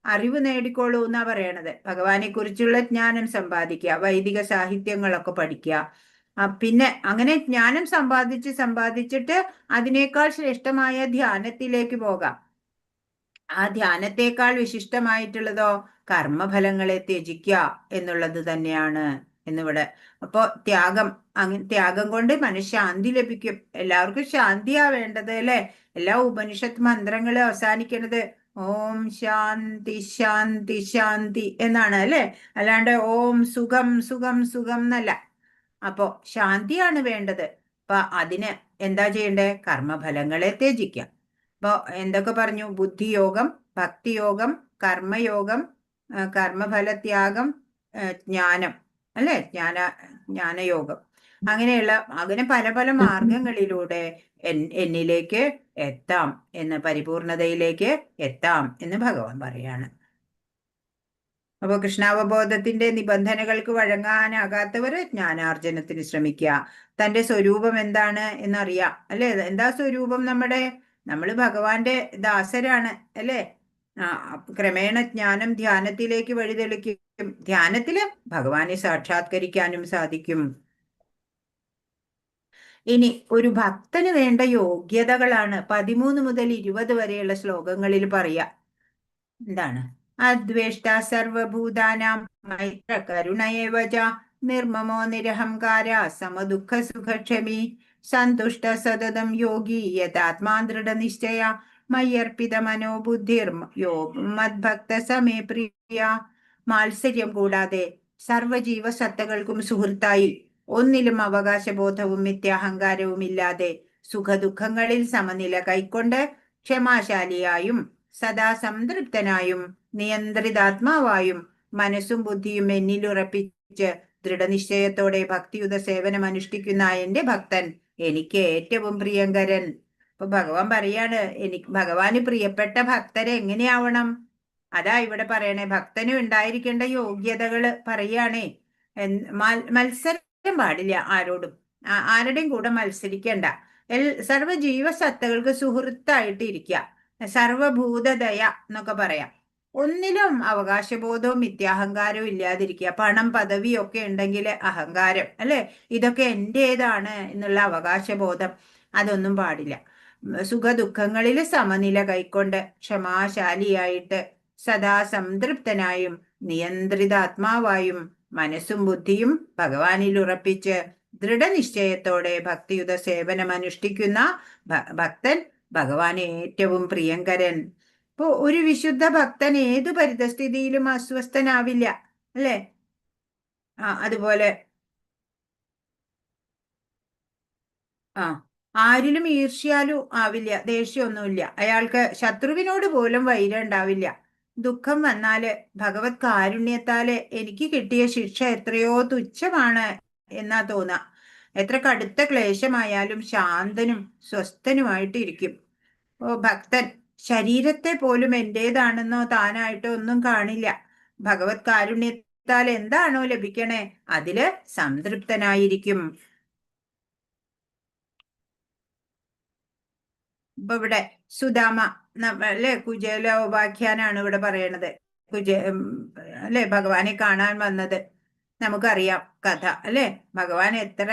അറിവ് നേടിക്കോളൂ എന്നാ പറയണത്. ഭഗവാനെ കുറിച്ചുള്ള ജ്ഞാനം സമ്പാദിക്കുക, വൈദിക സാഹിത്യങ്ങളൊക്കെ പഠിക്കുക. പിന്നെ അങ്ങനെ ജ്ഞാനം സമ്പാദിച്ചിട്ട് അതിനേക്കാൾ ശ്രേഷ്ഠമായ ധ്യാനത്തിലേക്ക് പോകാം. ആ ധ്യാനത്തെക്കാൾ വിശിഷ്ടമായിട്ടുള്ളതോ കർമ്മഫലങ്ങളെ ത്യജിക്കുക എന്നുള്ളത് തന്നെയാണ് എന്നിവിടെ. അപ്പോ ത്യാഗം കൊണ്ട് മനഃശാന്തി ലഭിക്കും. എല്ലാവർക്കും ശാന്തിയാ വേണ്ടത്, അല്ലെ? എല്ലാ ഉപനിഷത്ത് മന്ത്രങ്ങളും അവസാനിക്കുന്നത് ഓം ശാന്തി ശാന്തി ശാന്തി എന്നാണ്, അല്ലെ? അല്ലാണ്ട് ഓം സുഖം സുഖം സുഖം എന്നല്ല. അപ്പോ ശാന്തിയാണ് വേണ്ടത്. അപ്പൊ അതിന് എന്താ ചെയ്യണ്ടേ? കർമ്മഫലങ്ങളെ ത്യജിക്കാം. അപ്പൊ എന്തൊക്കെ പറഞ്ഞു? ബുദ്ധിയോഗം, ഭക്തിയോഗം, കർമ്മയോഗം, കർമ്മഫലത്യാഗം, ജ്ഞാനം, അല്ലെ? ജ്ഞാനയോഗം. അങ്ങനെയുള്ള അങ്ങനെ പല പല മാർഗങ്ങളിലൂടെ എന്നിലേക്ക് എത്താം, പരിപൂർണതയിലേക്ക് എത്താം എന്ന് ഭഗവാൻ പറയാണ്. അപ്പൊ കൃഷ്ണാവബോധത്തിന്റെ നിബന്ധനകൾക്ക് വഴങ്ങാനാകാത്തവർ ജ്ഞാനാർജനത്തിന് ശ്രമിക്കുക. തന്റെ സ്വരൂപം എന്താണ് എന്നറിയാം, അല്ലെ? എന്താ സ്വരൂപം? നമ്മൾ ഭഗവാന്റെ ദാസരാണ്, അല്ലെ? ക്രമേണ ജ്ഞാനം ധ്യാനത്തിലേക്ക് വഴിതെളിക്കും. ധ്യാനത്തില് ഭഗവാനെ സാക്ഷാത്കരിക്കാനും സാധിക്കും. ഇനി ഒരു ഭക്തന് വേണ്ട യോഗ്യതകളാണ് 13 മുതൽ 20 വരെയുള്ള ശ്ലോകങ്ങളിൽ പറയാ. എന്താണ്? അദ്വേഷ്ട സർവഭൂതാനാം മൈത്ര കരുണയേവ ച നിർമ്മമോ നിരഹംകാര സമദുഃഖ സുഖക്ഷമി സന്തുഷ്ട സതതം യോഗി യഥാത്മാ ദൃഢനിശ്ചയ മയ്യർപ്പിത മനോബുദ്ധിർ യോ മദ്ഭക്ത സമേ പ്രിയ. മാത്സര്യം കൂടാതെ സർവജീവസത്തകൾക്കും സുഹൃത്തായി, ഒന്നിലും അവകാശബോധവും മിഥ്യാഹങ്കാരവും ഇല്ലാതെ സുഖദുഃഖങ്ങളിൽ സമനില കൈക്കൊണ്ട് ക്ഷമാശാലിയായും സദാ സംതൃപ്തനായും നിയന്ത്രിതാത്മാവായും മനസ്സും ബുദ്ധിയും എന്നിലുറപ്പിച്ച് ദൃഢനിശ്ചയത്തോടെ ഭക്തിയുത സേവനം അനുഷ്ഠിക്കുന്ന എന്റെ ഭക്തൻ എനിക്ക് ഏറ്റവും പ്രിയങ്കരൻ. അപ്പൊ ഭഗവാൻ പറയാണ്, ഭഗവാന് പ്രിയപ്പെട്ട ഭക്തരെ എങ്ങനെയാവണം? അതാ ഇവിടെ പറയണേ. ഭക്തനും ഉണ്ടായിരിക്കേണ്ട യോഗ്യതകള് പറയാണേ. മത്സരം പാടില്ല ആരോടും, ആരുടെയും കൂടെ മത്സരിക്കണ്ട. സർവജീവസത്തകൾക്ക് സുഹൃത്തായിട്ട് ഇരിക്കുക. സർവഭൂതദയ എന്നൊക്കെ പറയാം. ഒന്നിലും അവകാശബോധവും മിഥ്യാഹങ്കാരവും ഇല്ലാതിരിക്കുക. പണം പദവിയൊക്കെ ഉണ്ടെങ്കിൽ അഹങ്കാരം, അല്ലെ? ഇതൊക്കെ എന്റേതാണ് എന്നുള്ള അവകാശബോധം, അതൊന്നും പാടില്ല. സുഖദുഃഖങ്ങളിൽ സമനില കൈക്കൊണ്ട് ക്ഷമാശാലിയായിട്ട് സദാ സംതൃപ്തനായും നിയന്ത്രിതാത്മാവായും മനസ്സും ബുദ്ധിയും ഭഗവാനിൽ ഉറപ്പിച്ച് ദൃഢനിശ്ചയത്തോടെ ഭക്തിയുത സേവനം അനുഷ്ഠിക്കുന്ന ഭക്തൻ ഭഗവാന് ഏറ്റവും പ്രിയങ്കരൻ. ഇപ്പൊ ഒരു വിശുദ്ധ ഭക്തൻ ഏതു പരിതസ്ഥിതിയിലും അസ്വസ്ഥനാവില്ല, അല്ലെ? അതുപോലെ ആരിലും ഈർഷ്യാലും ആവില്ല, ദേഷ്യമൊന്നുമില്ല. അയാൾക്ക് ശത്രുവിനോട് പോലും വൈരം ഉണ്ടാവില്ല. ദുഃഖം വന്നാല് ഭഗവത് കാരുണ്യത്താല് എനിക്ക് കിട്ടിയ ശിക്ഷ എത്രയോ തുച്ഛമാണ് എന്നാ തോന്നാ. എത്ര കടുത്ത ക്ലേശമായാലും ശാന്തനും സ്വസ്ഥനുമായിട്ടിരിക്കും. ഭക്തൻ ശരീരത്തെ പോലും എന്റേതാണെന്നോ താനായിട്ടോ ഒന്നും കാണില്ല. ഭഗവത് കാരുണ്യത്താൽ എന്താണോ ലഭിക്കണേ അതില് സംതൃപ്തനായിരിക്കും. ഇപ്പൊ ഇവിടെ സുദാമ അല്ലെ, കുചേലോപാഖ്യാനാണ് ഇവിടെ പറയണത്. അല്ലെ, ഭഗവാനെ കാണാൻ വന്നത്. നമുക്കറിയാം കഥ അല്ലെ. ഭഗവാൻ എത്ര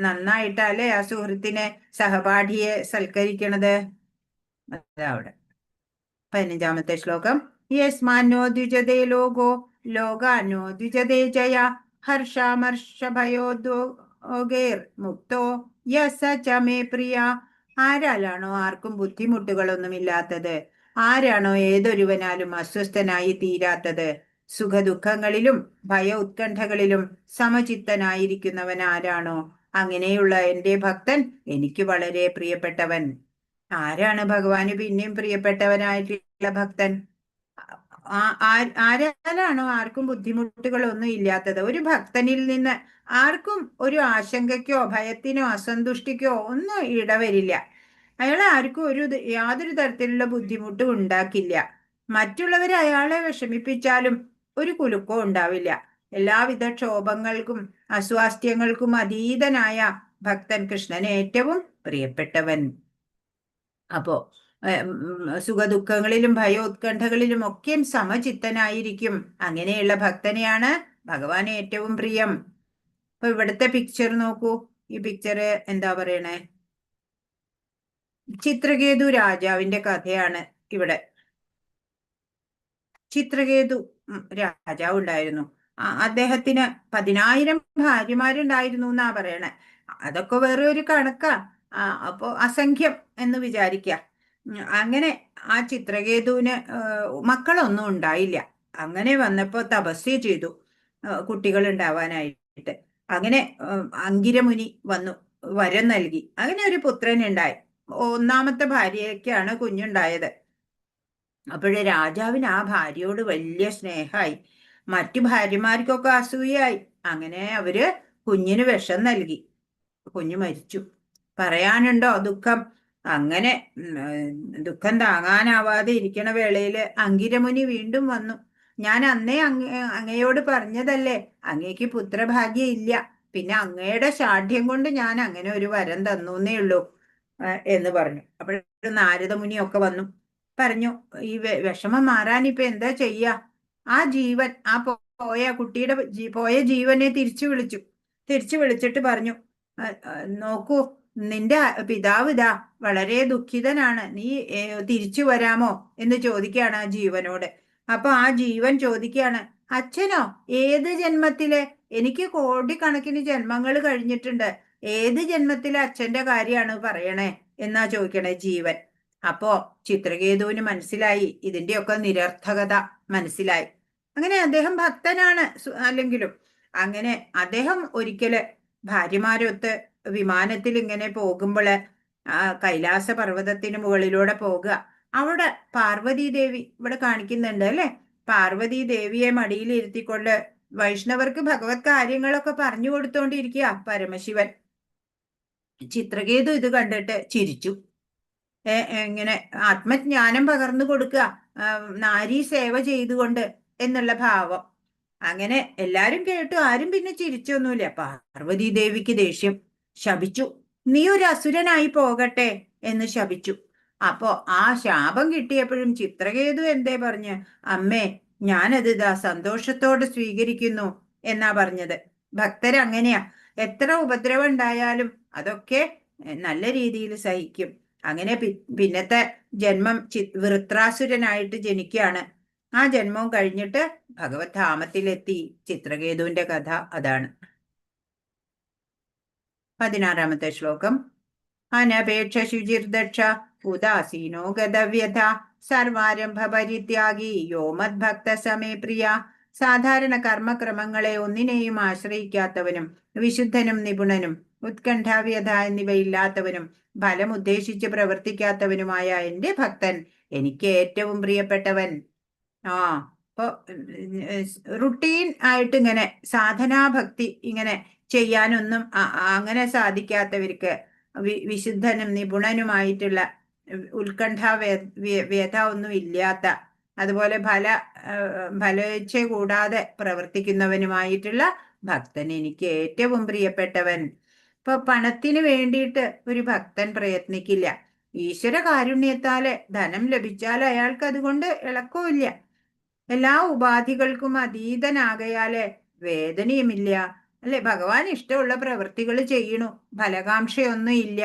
നന്നായിട്ടല്ലേ ആ സുഹൃത്തിനെ, സഹപാഠിയെ സൽക്കരിക്കണത്. അതാ അവിടെ 15-ാമത്തെ ശ്ലോകം. യസ്മാന്നോ ദ്വിജതേ ലോകോ ലോകാന്നോ ദ്വിജതേ ജയ ഹർഷാമർഷഭയോദ്വേഗൈർ മുക്തോ യസ ച മേ പ്രിയ. ആരാലാണോ ആർക്കും ബുദ്ധിമുട്ടുകളൊന്നുമില്ലാത്തത്, ആരാണോ ഏതൊരുവനാലും അസ്വസ്ഥനായി തീരാത്തത്, സുഖദുഃഖങ്ങളിലും ഭയ ഉത്കണ്ഠകളിലും സമചിത്തനായിരിക്കുന്നവൻ ആരാണോ, അങ്ങനെയുള്ള എന്റെ ഭക്തൻ എനിക്ക് വളരെ പ്രിയപ്പെട്ടവൻ. ആരാണ് ഭഗവാന് പിന്നെയും പ്രിയപ്പെട്ടവനായിട്ടുള്ള ഭക്തൻ? ആരാലാണോ ആർക്കും ബുദ്ധിമുട്ടുകളൊന്നും ഇല്ലാത്തത്. ഒരു ഭക്തനിൽ നിന്ന് ആർക്കും ഒരു ആശങ്കയ്ക്കോ ഭയത്തിനോ അസന്തുഷ്ടിക്കോ ഒന്നും ഇടവരില്ല. അയാൾ ആർക്കും യാതൊരു തരത്തിലുള്ള ബുദ്ധിമുട്ടും ഉണ്ടാക്കില്ല. മറ്റുള്ളവരെ അയാളെ വിഷമിപ്പിച്ചാലും ഒരു കുലുക്കവും ഉണ്ടാവില്ല. എല്ലാവിധ ക്ഷോഭങ്ങൾക്കും അസ്വാസ്ഥ്യങ്ങൾക്കും അതീതനായ ഭക്തൻ കൃഷ്ണന് ഏറ്റവും പ്രിയപ്പെട്ടവൻ. അപ്പോ സുഖദുഃഖങ്ങളിലും ഭയോത്കണ്ഠകളിലും ഒക്കെ സമചിത്തനായിരിക്കും. അങ്ങനെയുള്ള ഭക്തനെയാണ് ഭഗവാൻ ഏറ്റവും പ്രിയം. അപ്പൊ ഇവിടുത്തെ പിക്ചർ നോക്കൂ. ഈ പിക്ചർ എന്താ പറയണേ? ചിത്രകേതു രാജാവിന്റെ കഥയാണ് ഇവിടെ. ചിത്രകേതു രാജാവ് ഉണ്ടായിരുന്നു. അദ്ദേഹത്തിന് 10,000 ഭാര്യമാരുണ്ടായിരുന്നു എന്നാ പറയണേ. അതൊക്കെ വേറെ ഒരു കണക്കാ. അപ്പോ അസംഖ്യം എന്ന് വിചാരിക്ക. അങ്ങനെ ആ ചിത്രകേതുവിന് മക്കളൊന്നും ഉണ്ടായില്ല. അങ്ങനെ വന്നപ്പോ തപസ്യ ചെയ്തു കുട്ടികൾ ഉണ്ടാവാനായിട്ട്. അങ്ങനെ അങ്കിരമുനി വന്നു വരം നൽകി. അങ്ങനെ ഒരു പുത്രൻ ഉണ്ടായി. 1ാമത്തെ ഭാര്യയ്ക്കാണ് കുഞ്ഞുണ്ടായത്. അപ്പോഴേ രാജാവിന് ആ ഭാര്യയോട് വലിയ സ്നേഹമായി. മറ്റു ഭാര്യമാർക്കൊക്കെ അസൂയായി. അങ്ങനെ അവര് കുഞ്ഞിന് വിഷം നൽകി. കുഞ്ഞു മരിച്ചു. പറയാനുണ്ടോ ദുഃഖം? അങ്ങനെ ദുഃഖം താങ്ങാനാവാതെ ഇരിക്കണ വേളയില് അങ്കിരമുനി വീണ്ടും വന്നു. ഞാൻ അന്നേ അങ്ങയോട് പറഞ്ഞതല്ലേ, അങ്ങേക്ക് പുത്രഭാഗ്യം ഇല്ല, പിന്നെ അങ്ങയുടെ ശാഠ്യം കൊണ്ട് ഞാൻ അങ്ങനെ ഒരു വരം തന്നേ ഉള്ളൂ എന്ന് പറഞ്ഞു. അപ്പോഴൊരു നാരദമുനിയൊക്കെ വന്നു പറഞ്ഞു, ഈ വിഷമം മാറാൻ ഇപ്പൊ എന്താ ചെയ്യാ? ആ ജീവൻ, ആ കുട്ടിയുടെ പോയ ജീവനെ തിരിച്ചു വിളിച്ചിട്ട് പറഞ്ഞു, നോക്കൂ, നിന്റെ പിതാവ് ഇതാ വളരെ ദുഃഖിതനാണ്, നീ തിരിച്ചു വരാമോ എന്ന് ചോദിക്കുകയാണ് ആ ജീവനോട്. അപ്പൊ ആ ജീവൻ ചോദിക്കുകയാണ്, അച്ഛനോ? ഏത് ജന്മത്തിലെ? എനിക്ക് കോടിക്കണക്കിന് ജന്മങ്ങൾ കഴിഞ്ഞിട്ടുണ്ട്, ഏത് ജന്മത്തിലെ അച്ഛന്റെ കാര്യമാണ് പറയണേ എന്നാ ചോദിക്കണേ ജീവൻ. അപ്പോ ചിത്രകേതുവിന് മനസ്സിലായി, ഇതിന്റെയൊക്കെ നിരർത്ഥകത മനസ്സിലായി. അങ്ങനെ അദ്ദേഹം ഭക്തനാണ് അല്ലെങ്കിലും, അങ്ങനെ അദ്ദേഹം ഒരിക്കല് ഭാര്യമാരൊത്ത് വിമാനത്തിൽ ഇങ്ങനെ പോകുമ്പോള് കൈലാസ പർവ്വതത്തിന് മുകളിലൂടെ പോകുക. അവിടെ പാർവതി ദേവി ഇവിടെ കാണിക്കുന്നുണ്ട് അല്ലെ. പാർവതി ദേവിയെ മടിയിൽ ഇരുത്തിക്കൊണ്ട് വൈഷ്ണവർക്ക് ഭഗവത് കാര്യങ്ങളൊക്കെ പറഞ്ഞു കൊടുത്തോണ്ടിരിക്കുക പരമശിവൻ. ചിത്രകേതു ഇത് കണ്ടിട്ട് ചിരിച്ചു. ഇങ്ങനെ ആത്മജ്ഞാനം പകർന്നു കൊടുക്കുക നാരീ സേവ ചെയ്തുകൊണ്ട് എന്നുള്ള ഭാവം. അങ്ങനെ എല്ലാരും കേട്ടു. ആരും പിന്നെ ചിരിച്ചൊന്നുമില്ല. പാർവതി ദേവിക്ക് ദേഷ്യം. ശപിച്ചു, നീ ഒരു അസുരനായി പോകട്ടെ എന്ന് ശപിച്ചു. അപ്പോ ആ ശാപം കിട്ടിയപ്പോഴും ചിത്രകേതു എന്തേ പറഞ്ഞ്, അമ്മേ, ഞാനത് ഇതാ സന്തോഷത്തോടെ സ്വീകരിക്കുന്നു എന്നാ പറഞ്ഞത്. ഭക്തരങ്ങനെയാ, എത്ര ഉപദ്രവം ഉണ്ടായാലും അതൊക്കെ നല്ല രീതിയിൽ സഹിക്കും. അങ്ങനെ പിന്നത്തെ ജന്മം വൃത്രാസുരനായിട്ട് ജനിക്കുകയാണ്. ആ ജന്മം കഴിഞ്ഞിട്ട് ഭഗവത് ധാമത്തിലെത്തി. ചിത്രകേതുവിന്റെ കഥ അതാണ്. 16-ാമത്തെ ശ്ലോകം. അനപേക്ഷ ശുചിർദക്ഷ ഉദാസീനോ ഗതവ്യഥ സർവാരംഭ പരിത്യാഗി യോ മദ്ഭക്ത സമേ പ്രിയ. സാധാരണ കർമ്മക്രമങ്ങളെ ഒന്നിനെയും ആശ്രയിക്കാത്തവനും വിശുദ്ധനും നിപുണനും ഉത്കണ്ഠാവ്യഥ എന്നിവയില്ലാത്തവനും ഫലം ഉദ്ദേശിച്ച് പ്രവർത്തിക്കാത്തവനുമായ എന്റെ ഭക്തൻ എനിക്ക് ഏറ്റവും പ്രിയപ്പെട്ടവൻ. അപ്പൊ റുട്ടീൻ ആയിട്ട് ഇങ്ങനെ സാധനാഭക്തി ഇങ്ങനെ ചെയ്യാനൊന്നും അങ്ങനെ സാധിക്കാത്തവർക്ക്, വിശുദ്ധനും നിപുണനുമായിട്ടുള്ള ഉത്കണ്ഠ വ്യഥ ഒന്നും ഇല്ലാത്ത, അതുപോലെ ഫലേച്ഛ കൂടാതെ പ്രവർത്തിക്കുന്നവനുമായിട്ടുള്ള ഭക്തൻ എനിക്ക് ഏറ്റവും പ്രിയപ്പെട്ടവൻ. ഇപ്പൊ പണത്തിന് വേണ്ടിയിട്ട് ഒരു ഭക്തൻ പ്രയത്നിക്കില്ല. ഈശ്വര കാരുണ്യത്താലെ ധനം ലഭിച്ചാൽ അയാൾക്ക് അതുകൊണ്ട് ഇളക്കമില്ല. എല്ലാ ഉപാധികൾക്കും അതീതനാകയാല് വേദനയുമില്ല. അല്ലെ, ഭഗവാൻ ഇഷ്ടമുള്ള പ്രവൃത്തികൾ ചെയ്യണു, ഫലകാംക്ഷയൊന്നും ഇല്ല,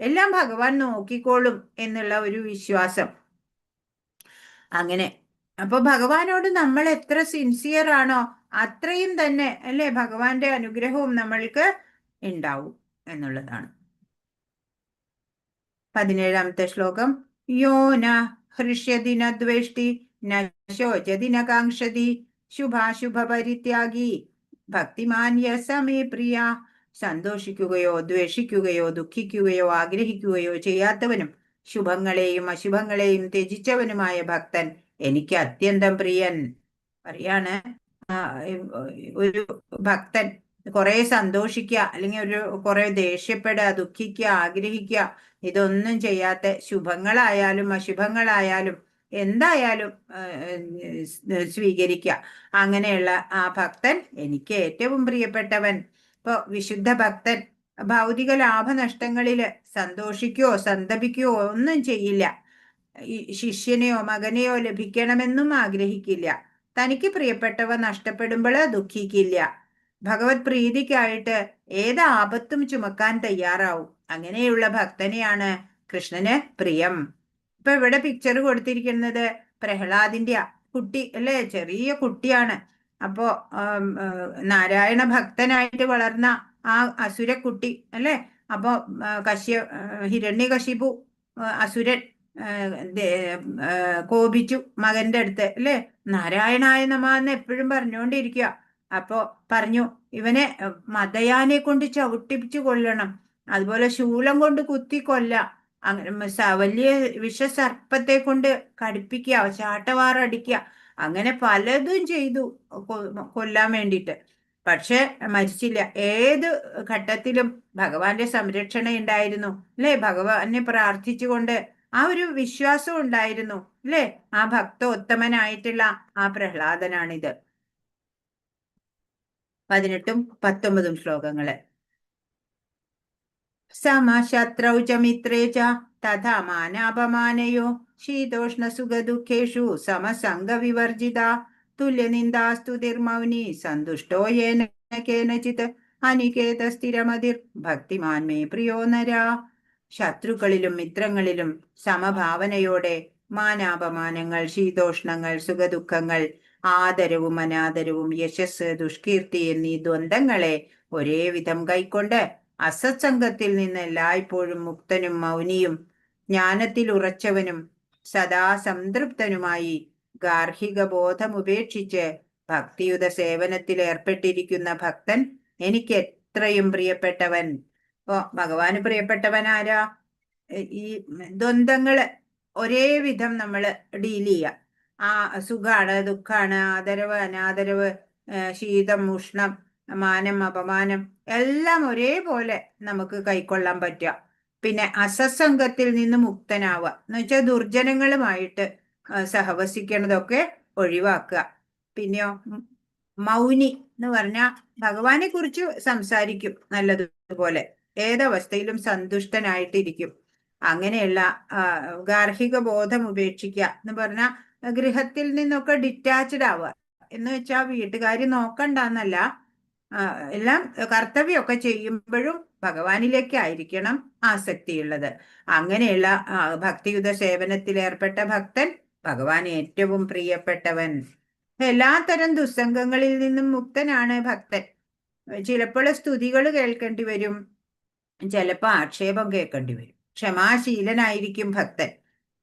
എല്ലാം ഭഗവാൻ നോക്കിക്കോളും എന്നുള്ള ഒരു വിശ്വാസം. അങ്ങനെ അപ്പൊ ഭഗവാനോട് നമ്മൾ എത്ര സിൻസിയർ ആണോ അത്രയും തന്നെ അല്ലെ ഭഗവാന്റെ അനുഗ്രഹവും നമ്മൾക്ക് ഉണ്ടാവും എന്നുള്ളതാണ്. 17ാമത്തെ ശ്ലോകം. യോ ന ഹൃഷ്യതി ന ദ്വേഷ്ടി ന ശോചതി ന കാംക്ഷതി ശുഭാശുഭ പരിത്യാഗി ഭക്തിമാൻ യമേ പ്രിയ. സന്തോഷിക്കുകയോ ദ്വേഷിക്കുകയോ ദുഃഖിക്കുകയോ ആഗ്രഹിക്കുകയോ ചെയ്യാത്തവനും ശുഭങ്ങളെയും അശുഭങ്ങളെയും ത്യജിച്ചവനുമായ ഭക്തൻ എനിക്ക് അത്യന്തം പ്രിയൻ. പറയാണ്, ഒരു ഭക്തൻ കുറെ സന്തോഷിക്കുക അല്ലെങ്കിൽ കുറെ ദേഷ്യപ്പെടുക, ദുഃഖിക്കുക, ആഗ്രഹിക്കുക, ഇതൊന്നും ചെയ്യാത്ത, ശുഭങ്ങളായാലും അശുഭങ്ങളായാലും എന്തായാലും സ്വീകരിക്കുക, അങ്ങനെയുള്ള ആ ഭക്തൻ എനിക്ക് ഏറ്റവും പ്രിയപ്പെട്ടവൻ. ഇപ്പൊ വിശുദ്ധ ഭക്തൻ ഭൗതിക ലാഭനഷ്ടങ്ങളില് സന്തോഷിക്കുകയോ സന്തപിക്കുകയോ ഒന്നും ചെയ്യില്ല. ഈ ശിഷ്യനെയോ മകനെയോ ലഭിക്കണമെന്നും ആഗ്രഹിക്കില്ല. തനിക്ക് പ്രിയപ്പെട്ടവ നഷ്ടപ്പെടുമ്പോൾ ദുഃഖിക്കില്ല. ഭഗവത് പ്രീതിക്കായിട്ട് ഏത് ആപത്തും ചുമക്കാൻ തയ്യാറാവും. അങ്ങനെയുള്ള ഭക്തനെയാണ് കൃഷ്ണന് പ്രിയം. ഇപ്പൊ ഇവിടെ പിക്ചർ കൊടുത്തിരിക്കുന്നത് പ്രഹ്ലാദിന്റെ കുട്ടി അല്ലെ, ചെറിയ കുട്ടിയാണ്. അപ്പോ നാരായണ ഭക്തനായിട്ട് വളർന്ന ആ അസുരക്കുട്ടി അല്ലെ. അപ്പോ ഹിരണ്യകശിപു അസുരൻ കോപിച്ചു മകന്റെ അടുത്ത് അല്ലെ, നാരായണായ നമഃ എന്ന് എപ്പോഴും പറഞ്ഞുകൊണ്ടിരിക്കുക. അപ്പോ പറഞ്ഞു, ഇവനെ മദയാനെ കൊണ്ട് ചവിട്ടിപ്പിച്ചു കൊല്ലണം, അതുപോലെ ശൂലം കൊണ്ട് കുത്തി കൊല്ലാം, അങ്ങനെ വലിയ വിഷസർപ്പത്തെ കൊണ്ട് കടിപ്പിക്കുക, ചാട്ടവാറടിക്കുക, അങ്ങനെ പലതും ചെയ്തു കൊല്ലാൻ വേണ്ടിയിട്ട്. പക്ഷെ മരിച്ചില്ല. ഏത് ഘട്ടത്തിലും ഭഗവാന്റെ സംരക്ഷണ ഉണ്ടായിരുന്നു അല്ലെ, ഭഗവാനെ പ്രാർത്ഥിച്ചുകൊണ്ട് ആ ഒരു വിശ്വാസം ഉണ്ടായിരുന്നു അല്ലെ. ആ ഭക്തോത്തമനായിട്ടുള്ള ആ പ്രഹ്ലാദനാണിത്. 18ഉം 19ഉം ശ്ലോകങ്ങള്. സമശത്രൗ ച മിത്രേ ച തഥാ മാനാപമാനയോ ശീതോഷ്ണ സുഖ ദുഃഖേഷു സമസംഗ വിവർജിത തുല്യനിന്ദാസ്തുതിർമൗനി സന്തുഷ്ടോ യേന കേനചിത് അനികേത സ്ഥിരമതിർ ഭക്തിമാൻ മേ പ്രിയോ നരാ. ശത്രുക്കളിലും മിത്രങ്ങളിലും സമഭാവനയോടെ മാനാപമാനങ്ങൾ, ശീതോഷ്ണങ്ങൾ, സുഖദുഃഖങ്ങൾ, ആദരവും അനാദരവും, യശസ് ദുഷ്കീർത്തി എന്നീ ദ്വന്ദ്ങ്ങളെ ഒരേ വിധം കൈക്കൊണ്ട് അസത്സംഗത്തിൽ നിന്ന് എല്ലായ്പ്പോഴും മുക്തനും മൗനിയും ജ്ഞാനത്തിൽ ഉറച്ചവനും സദാ സംതൃപ്തനുമായി ഗാർഹിക ബോധം ഉപേക്ഷിച്ച് ഭക്തിയുത സേവനത്തിൽ ഏർപ്പെട്ടിരിക്കുന്ന ഭക്തൻ എനിക്ക് എത്രയും പ്രിയപ്പെട്ടവൻ. ഇപ്പോ ഭഗവാന് പ്രിയപ്പെട്ടവൻ ആരാ? ഈ ദ്വന്ദ്ങ്ങള് ഒരേ വിധം നമ്മൾ ഡീൽ ചെയ്യുക. ആ സുഖാണ് ദുഃഖാണ്, ആദരവ് അനാദരവ്, ശീതം ഉഷ്ണം, മാനം അപമാനം എല്ലാം ഒരേപോലെ നമുക്ക് കൈക്കൊള്ളാൻ പറ്റുക. പിന്നെ അസത്സംഗത്തിൽ നിന്ന് മുക്തനാവുക എന്ന് വെച്ചാൽ ദുർജനങ്ങളുമായിട്ട് സഹവസിക്കണതൊക്കെ ഒഴിവാക്കുക. പിന്നെയോ മൗനി എന്ന് പറഞ്ഞാൽ ഭഗവാനെ കുറിച്ച് സംസാരിക്കും നല്ലതുപോലെ, ഏതവസ്ഥയിലും സന്തുഷ്ടനായിട്ടിരിക്കും. അങ്ങനെയുള്ള ഗാർഹിക ബോധം ഉപേക്ഷിക്കുക എന്ന് പറഞ്ഞാൽ ഗൃഹത്തിൽ നിന്നൊക്കെ ഡിറ്റാച്ച്ഡ് ആവുക എന്ന് വെച്ചാൽ വീട്ടുകാർ നോക്കണ്ടെന്നല്ല, എല്ലാം കർത്തവ്യമൊക്കെ ചെയ്യുമ്പോഴും ഭഗവാനിലേക്ക് ആയിരിക്കണം ആസക്തിയുള്ളത്. അങ്ങനെയുള്ള ഭക്തിയുത സേവനത്തിൽ ഏർപ്പെട്ട ഭക്തൻ ഭഗവാൻ ഏറ്റവും പ്രിയപ്പെട്ടവൻ. എല്ലാത്തരം ദുസ്സംഗങ്ങളിൽ നിന്നും മുക്തനാണ് ഭക്തൻ. ചിലപ്പോൾ സ്തുതികൾ കേൾക്കേണ്ടി വരും, ചിലപ്പോൾ ആക്ഷേപം കേൾക്കേണ്ടി വരും. ക്ഷമാശീലനായിരിക്കും ഭക്തൻ.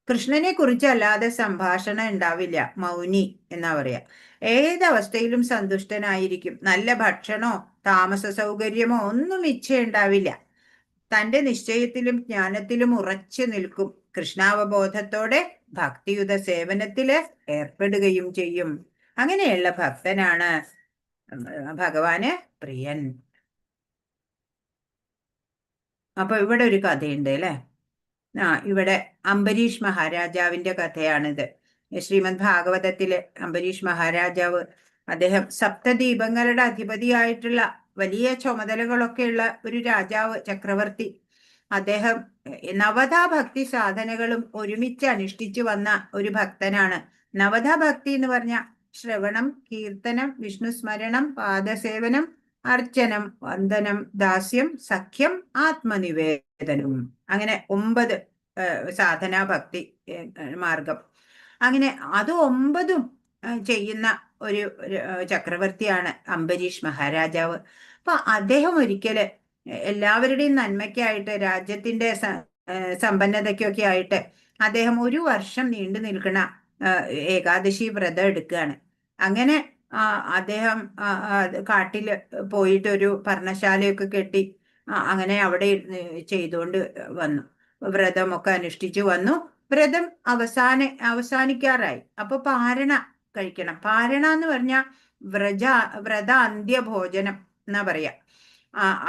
കൃഷ്ണനെ കുറിച്ചല്ലാതെ സംഭാഷണം ഉണ്ടാവില്ല, മൗനി എന്നാ പറയാ. ഏതവസ്ഥയിലും സന്തുഷ്ടനായിരിക്കും. നല്ല ഭക്ഷണമോ താമസ സൗകര്യമോ ഒന്നും ഇച്ഛയുണ്ടാവില്ല. തന്റെ നിശ്ചയത്തിലും ജ്ഞാനത്തിലും ഉറച്ചു നിൽക്കും. കൃഷ്ണാവബോധത്തോടെ ഭക്തിയുത സേവനത്തില് ഏർപ്പെടുകയും ചെയ്യും. അങ്ങനെയുള്ള ഭക്തനാണ് ഭഗവാന് പ്രിയൻ. അപ്പൊ ഇവിടെ ഒരു കഥയുണ്ട് അല്ലെ. ഇവിടെ അംബരീഷ് മഹാരാജാവിന്റെ കഥയാണിത്. ശ്രീമദ് ഭാഗവതത്തില് അംബരീഷ് മഹാരാജാവ്, അദ്ദേഹം സപ്തദ്വീപങ്ങളുടെ അധിപതിയായിട്ടുള്ള വലിയ ചുമതലകളൊക്കെയുള്ള ഒരു രാജാവ്, ചക്രവർത്തി. അദ്ദേഹം നവതാ ഭക്തി സാധനകളും ഒരുമിച്ച് അനുഷ്ഠിച്ചു വന്ന ഒരു ഭക്തനാണ്. നവതാ ഭക്തി എന്ന് പറഞ്ഞ ശ്രവണം, കീർത്തനം, വിഷ്ണു സ്മരണം, പാദസേവനം, അർച്ചനം, വന്ദനം, ദാസ്യം, സഖ്യം, ആത്മനിവേദനം, അങ്ങനെ 9 സാധനാ ഭക്തി മാർഗം. അങ്ങനെ അത് 9ഉം ചെയ്യുന്ന ഒരു ചക്രവർത്തിയാണ് അംബരീഷ് മഹാരാജാവ്. അപ്പൊ അദ്ദേഹം ഒരിക്കല് എല്ലാവരുടെയും നന്മയ്ക്കായിട്ട്, രാജ്യത്തിന്റെ സമ്പന്നതയ്ക്കൊക്കെ ആയിട്ട് അദ്ദേഹം 1 വർഷം നീണ്ടു നിൽക്കുന്ന ഏകാദശി വ്രതം എടുക്കുകയാണ്. അങ്ങനെ അദ്ദേഹം കാട്ടില് പോയിട്ട് ഒരു പർണശാലയൊക്കെ കെട്ടി അങ്ങനെ അവിടെ ചെയ്തുകൊണ്ട് വന്നു. വ്രതമൊക്കെ അനുഷ്ഠിച്ചു വന്നു. വ്രതം അവസാനിക്കാറായി. അപ്പൊ പാരണ കഴിക്കണം. പാരണ എന്ന് പറഞ്ഞാൽ വ്രത അന്ത്യഭോജനം എന്നാ പറയാ.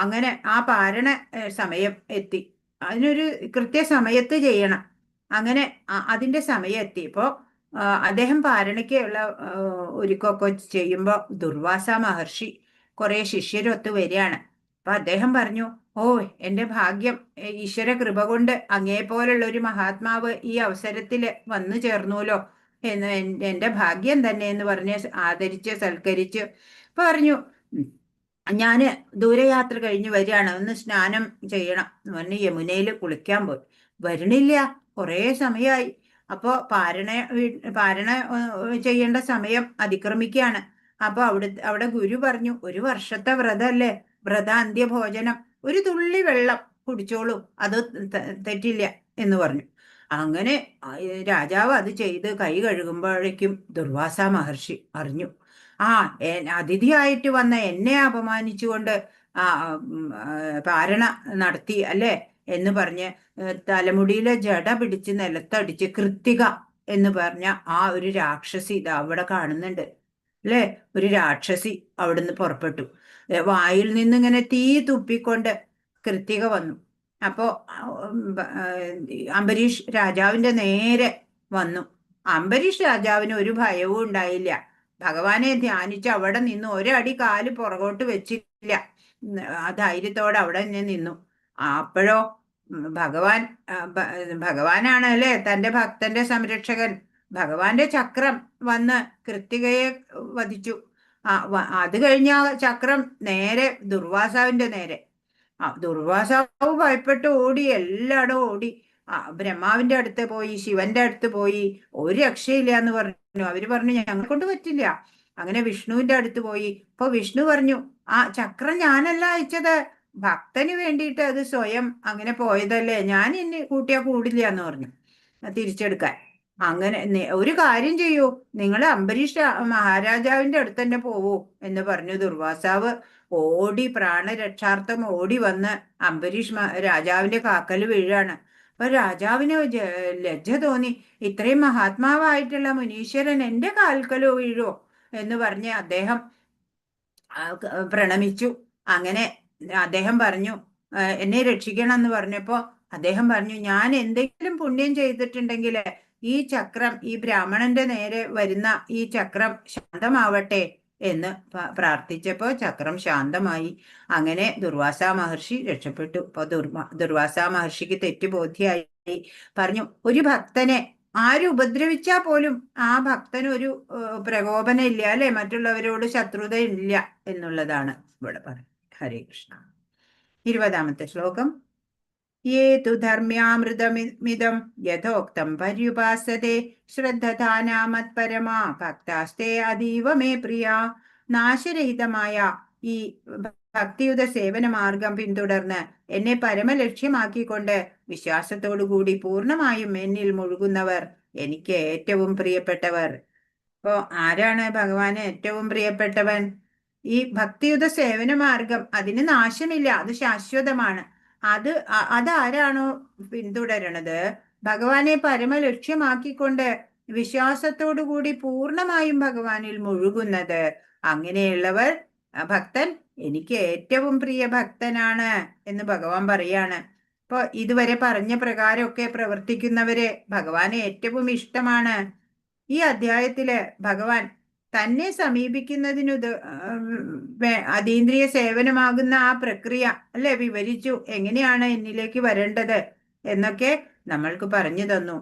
അങ്ങനെ ആ പാരണ സമയം എത്തി. അതിനൊരു കൃത്യസമയത്ത് ചെയ്യണം. അങ്ങനെ അതിന്റെ സമയം എത്തിയപ്പോ അദ്ദേഹം പാരണയ്ക്കുള്ള ഒരുക്കമൊക്കെ ചെയ്യുമ്പോ ദുർവാസ മഹർഷി കുറെ ശിഷ്യരൊത്ത് വരികയാണ്. അപ്പൊ അദ്ദേഹം പറഞ്ഞു, ഓ, എന്റെ ഭാഗ്യം, ഈശ്വര കൃപ കൊണ്ട് അങ്ങേപോലുള്ള ഒരു മഹാത്മാവ് ഈ അവസരത്തില് വന്നു ചേർന്നുല്ലോ എന്ന്, എന്റെ ഭാഗ്യം തന്നെ എന്ന് പറഞ്ഞ് ആദരിച്ച് സൽക്കരിച്ച് പറഞ്ഞു, ഞാന് ദൂരയാത്ര കഴിഞ്ഞ് വരികയാണ്, ഒന്ന് സ്നാനം ചെയ്യണം എന്ന് പറഞ്ഞ് യമുനയിൽ കുളിക്കാൻ പോയി. വരണില്ല, കുറേ സമയമായി. അപ്പോ പാരണ ചെയ്യേണ്ട സമയം അതിക്രമിക്കുകയാണ്. അപ്പൊ അവിടെ ഗുരു പറഞ്ഞു, 1 വർഷത്തെ വ്രതമല്ലേ, വ്രത അന്ത്യഭോജനം, ഒരു തുള്ളി വെള്ളം കുടിച്ചോളൂ, അത് തെറ്റില്ല എന്ന് പറഞ്ഞു. അങ്ങനെ രാജാവ് അത് ചെയ്ത് കൈ കഴുകുമ്പോഴേക്കും ദുർവാസ മഹർഷി അറിഞ്ഞു, അതിഥിയായിട്ട് വന്ന എന്നെ അപമാനിച്ചുകൊണ്ട് പാരണ നടത്തി അല്ലേ എന്ന് പറഞ്ഞ് തലമുടിയിലെ ജട പിടിച്ച് നിലത്തടിച്ച് കൃത്തിക എന്ന് പറഞ്ഞ ആ ഒരു രാക്ഷസി ഇത് അവിടെ കാണുന്നുണ്ട് അല്ലേ. ഒരു രാക്ഷസി അവിടുന്ന് പുറപ്പെട്ടു. വായിൽ നിന്നിങ്ങനെ തീ തുപ്പിക്കൊണ്ട് കൃത്തിക വന്നു. അപ്പോ അംബരീഷ് രാജാവിന്റെ നേരെ വന്നു. അംബരീഷ് രാജാവിന് ഒരു ഭയവും ഉണ്ടായില്ല. ഭഗവാനെ ധ്യാനിച്ച് അവിടെ നിന്ന് ഒരടി കാല് പുറകോട്ട് വെച്ചില്ല. ആ ധൈര്യത്തോടെ അവിടെ തന്നെ നിന്നു. അപ്പോഴോ ഭഗവാനാണ് അല്ലേ തന്റെ ഭക്തന്റെ സംരക്ഷകൻ. ഭഗവാന്റെ ചക്രം വന്ന് കൃത്തികയെ വധിച്ചു. അത് കഴിഞ്ഞ ചക്രം നേരെ ദുർവാസാവിന്റെ നേരെ. ദുർവാസാവ് ഭയപ്പെട്ട് ഓടി, എല്ലായിടും ഓടി. ബ്രഹ്മാവിന്റെ അടുത്ത് പോയി, ശിവന്റെ അടുത്ത് പോയി, ഒരു രക്ഷയില്ല എന്ന് പറഞ്ഞു. അവര് പറഞ്ഞു, ഞങ്ങളെ കൊണ്ട് പറ്റില്ല. അങ്ങനെ വിഷ്ണുവിന്റെ അടുത്ത് പോയി. ഇപ്പൊ വിഷ്ണു പറഞ്ഞു, ചക്രം ഞാനല്ല അയച്ചത്, ഭക്തന് വേണ്ടിയിട്ട് അത് സ്വയം അങ്ങനെ പോയതല്ലേ, ഞാൻ എന്നെ കൂട്ടിയാ കൂടില്ല എന്ന് പറഞ്ഞു തിരിച്ചെടുക്കാൻ. അങ്ങനെ ഒരു കാര്യം ചെയ്യൂ, നിങ്ങൾ അംബരീഷ് മഹാരാജാവിന്റെ അടുത്ത് തന്നെ പോവൂ എന്ന് പറഞ്ഞു. ദുർവാസാവ് ഓടി, പ്രാണരക്ഷാർത്ഥം ഓടി വന്ന് അംബരീഷ് രാജാവിന്റെ കാക്കല് വീഴാണ്. അപ്പൊ രാജാവിന് ലജ്ജ തോന്നി, ഇത്രയും മഹാത്മാവായിട്ടുള്ള മുനീശ്വരൻ എന്റെ കാൽക്കലോ വീഴോ എന്ന് പറഞ്ഞ് അദ്ദേഹം പ്രണമിച്ചു. അങ്ങനെ അദ്ദേഹം പറഞ്ഞു, എന്നെ രക്ഷിക്കണം എന്ന് പറഞ്ഞപ്പോ അദ്ദേഹം പറഞ്ഞു, ഞാൻ എന്തെങ്കിലും പുണ്യം ചെയ്തിട്ടുണ്ടെങ്കിൽ ഈ ചക്രം, ഈ ബ്രാഹ്മണന്റെ നേരെ വരുന്ന ഈ ചക്രം ശാന്തമാവട്ടെ എന്ന് പ്രാർത്ഥിച്ചപ്പോ ചക്രം ശാന്തമായി. അങ്ങനെ ദുർവാസ മഹർഷി രക്ഷപ്പെട്ടു. അപ്പൊ ദുർവാസ മഹർഷിക്ക് തെറ്റുബോധ്യായി. പറഞ്ഞു, ഒരു ഭക്തനെ ആര് ഉപദ്രവിച്ചാ പോലും ആ ഭക്തന് ഒരു പ്രകോപനം ഇല്ല അല്ലെ, മറ്റുള്ളവരോട് ശത്രുത ഇല്ല എന്നുള്ളതാണ് ഇവിടെ പറയുന്നത്. ഹരേ കൃഷ്ണ. 20ാമത്തെ ശ്ലോകം. യേ തു ധർമ്മ്യാമൃതമിദം യഥോക്തം പര്യുപാസത്തെ ശ്രദ്ധധാനാ മത്പരമാ ഭക്താസ്തേ അതീവ മേ പ്രിയ. നാശരഹിതമായ ഈ ഭക്തിയുത സേവന മാർഗം പിന്തുടർന്ന് എന്നെ പരമലക്ഷ്യമാക്കിക്കൊണ്ട് വിശ്വാസത്തോടുകൂടി പൂർണ്ണമായും എന്നിൽ മുഴുകുന്നവർ എനിക്ക് ഏറ്റവും പ്രിയപ്പെട്ടവർ. അപ്പോ ആരാണ് ഭഗവാന് ഏറ്റവും പ്രിയപ്പെട്ടവൻ? ഈ ഭക്തിയുത സേവന മാർഗം, അതിന് നാശമില്ല, അത് ശാശ്വതമാണ്. അതാരാണോ പിന്തുടരണത്, ഭഗവാനെ പരമലക്ഷ്യമാക്കിക്കൊണ്ട് വിശ്വാസത്തോടു കൂടി പൂർണ്ണമായും ഭഗവാനിൽ മുഴുകുന്നത്, അങ്ങനെയുള്ളവർ ഭക്തൻ എനിക്ക് ഏറ്റവും പ്രിയ ഭക്തനാണ് എന്ന് ഭഗവാൻ പറയാണ്. ഇപ്പൊ ഇതുവരെ പറഞ്ഞ പ്രകാരമൊക്കെ പ്രവർത്തിക്കുന്നവരെ ഭഗവാന് ഏറ്റവും ഇഷ്ടമാണ്. ഈ അധ്യായത്തില് ഭഗവാൻ തന്നെ സമീപിക്കുന്നതിന് അതീന്ദ്രിയ സേവനമാകുന്ന ആ പ്രക്രിയ അല്ലെ വിവരിച്ചു. എങ്ങനെയാണ് എന്നിലേക്ക് വരേണ്ടത് എന്നൊക്കെ നമ്മൾക്ക് പറഞ്ഞു തന്നു.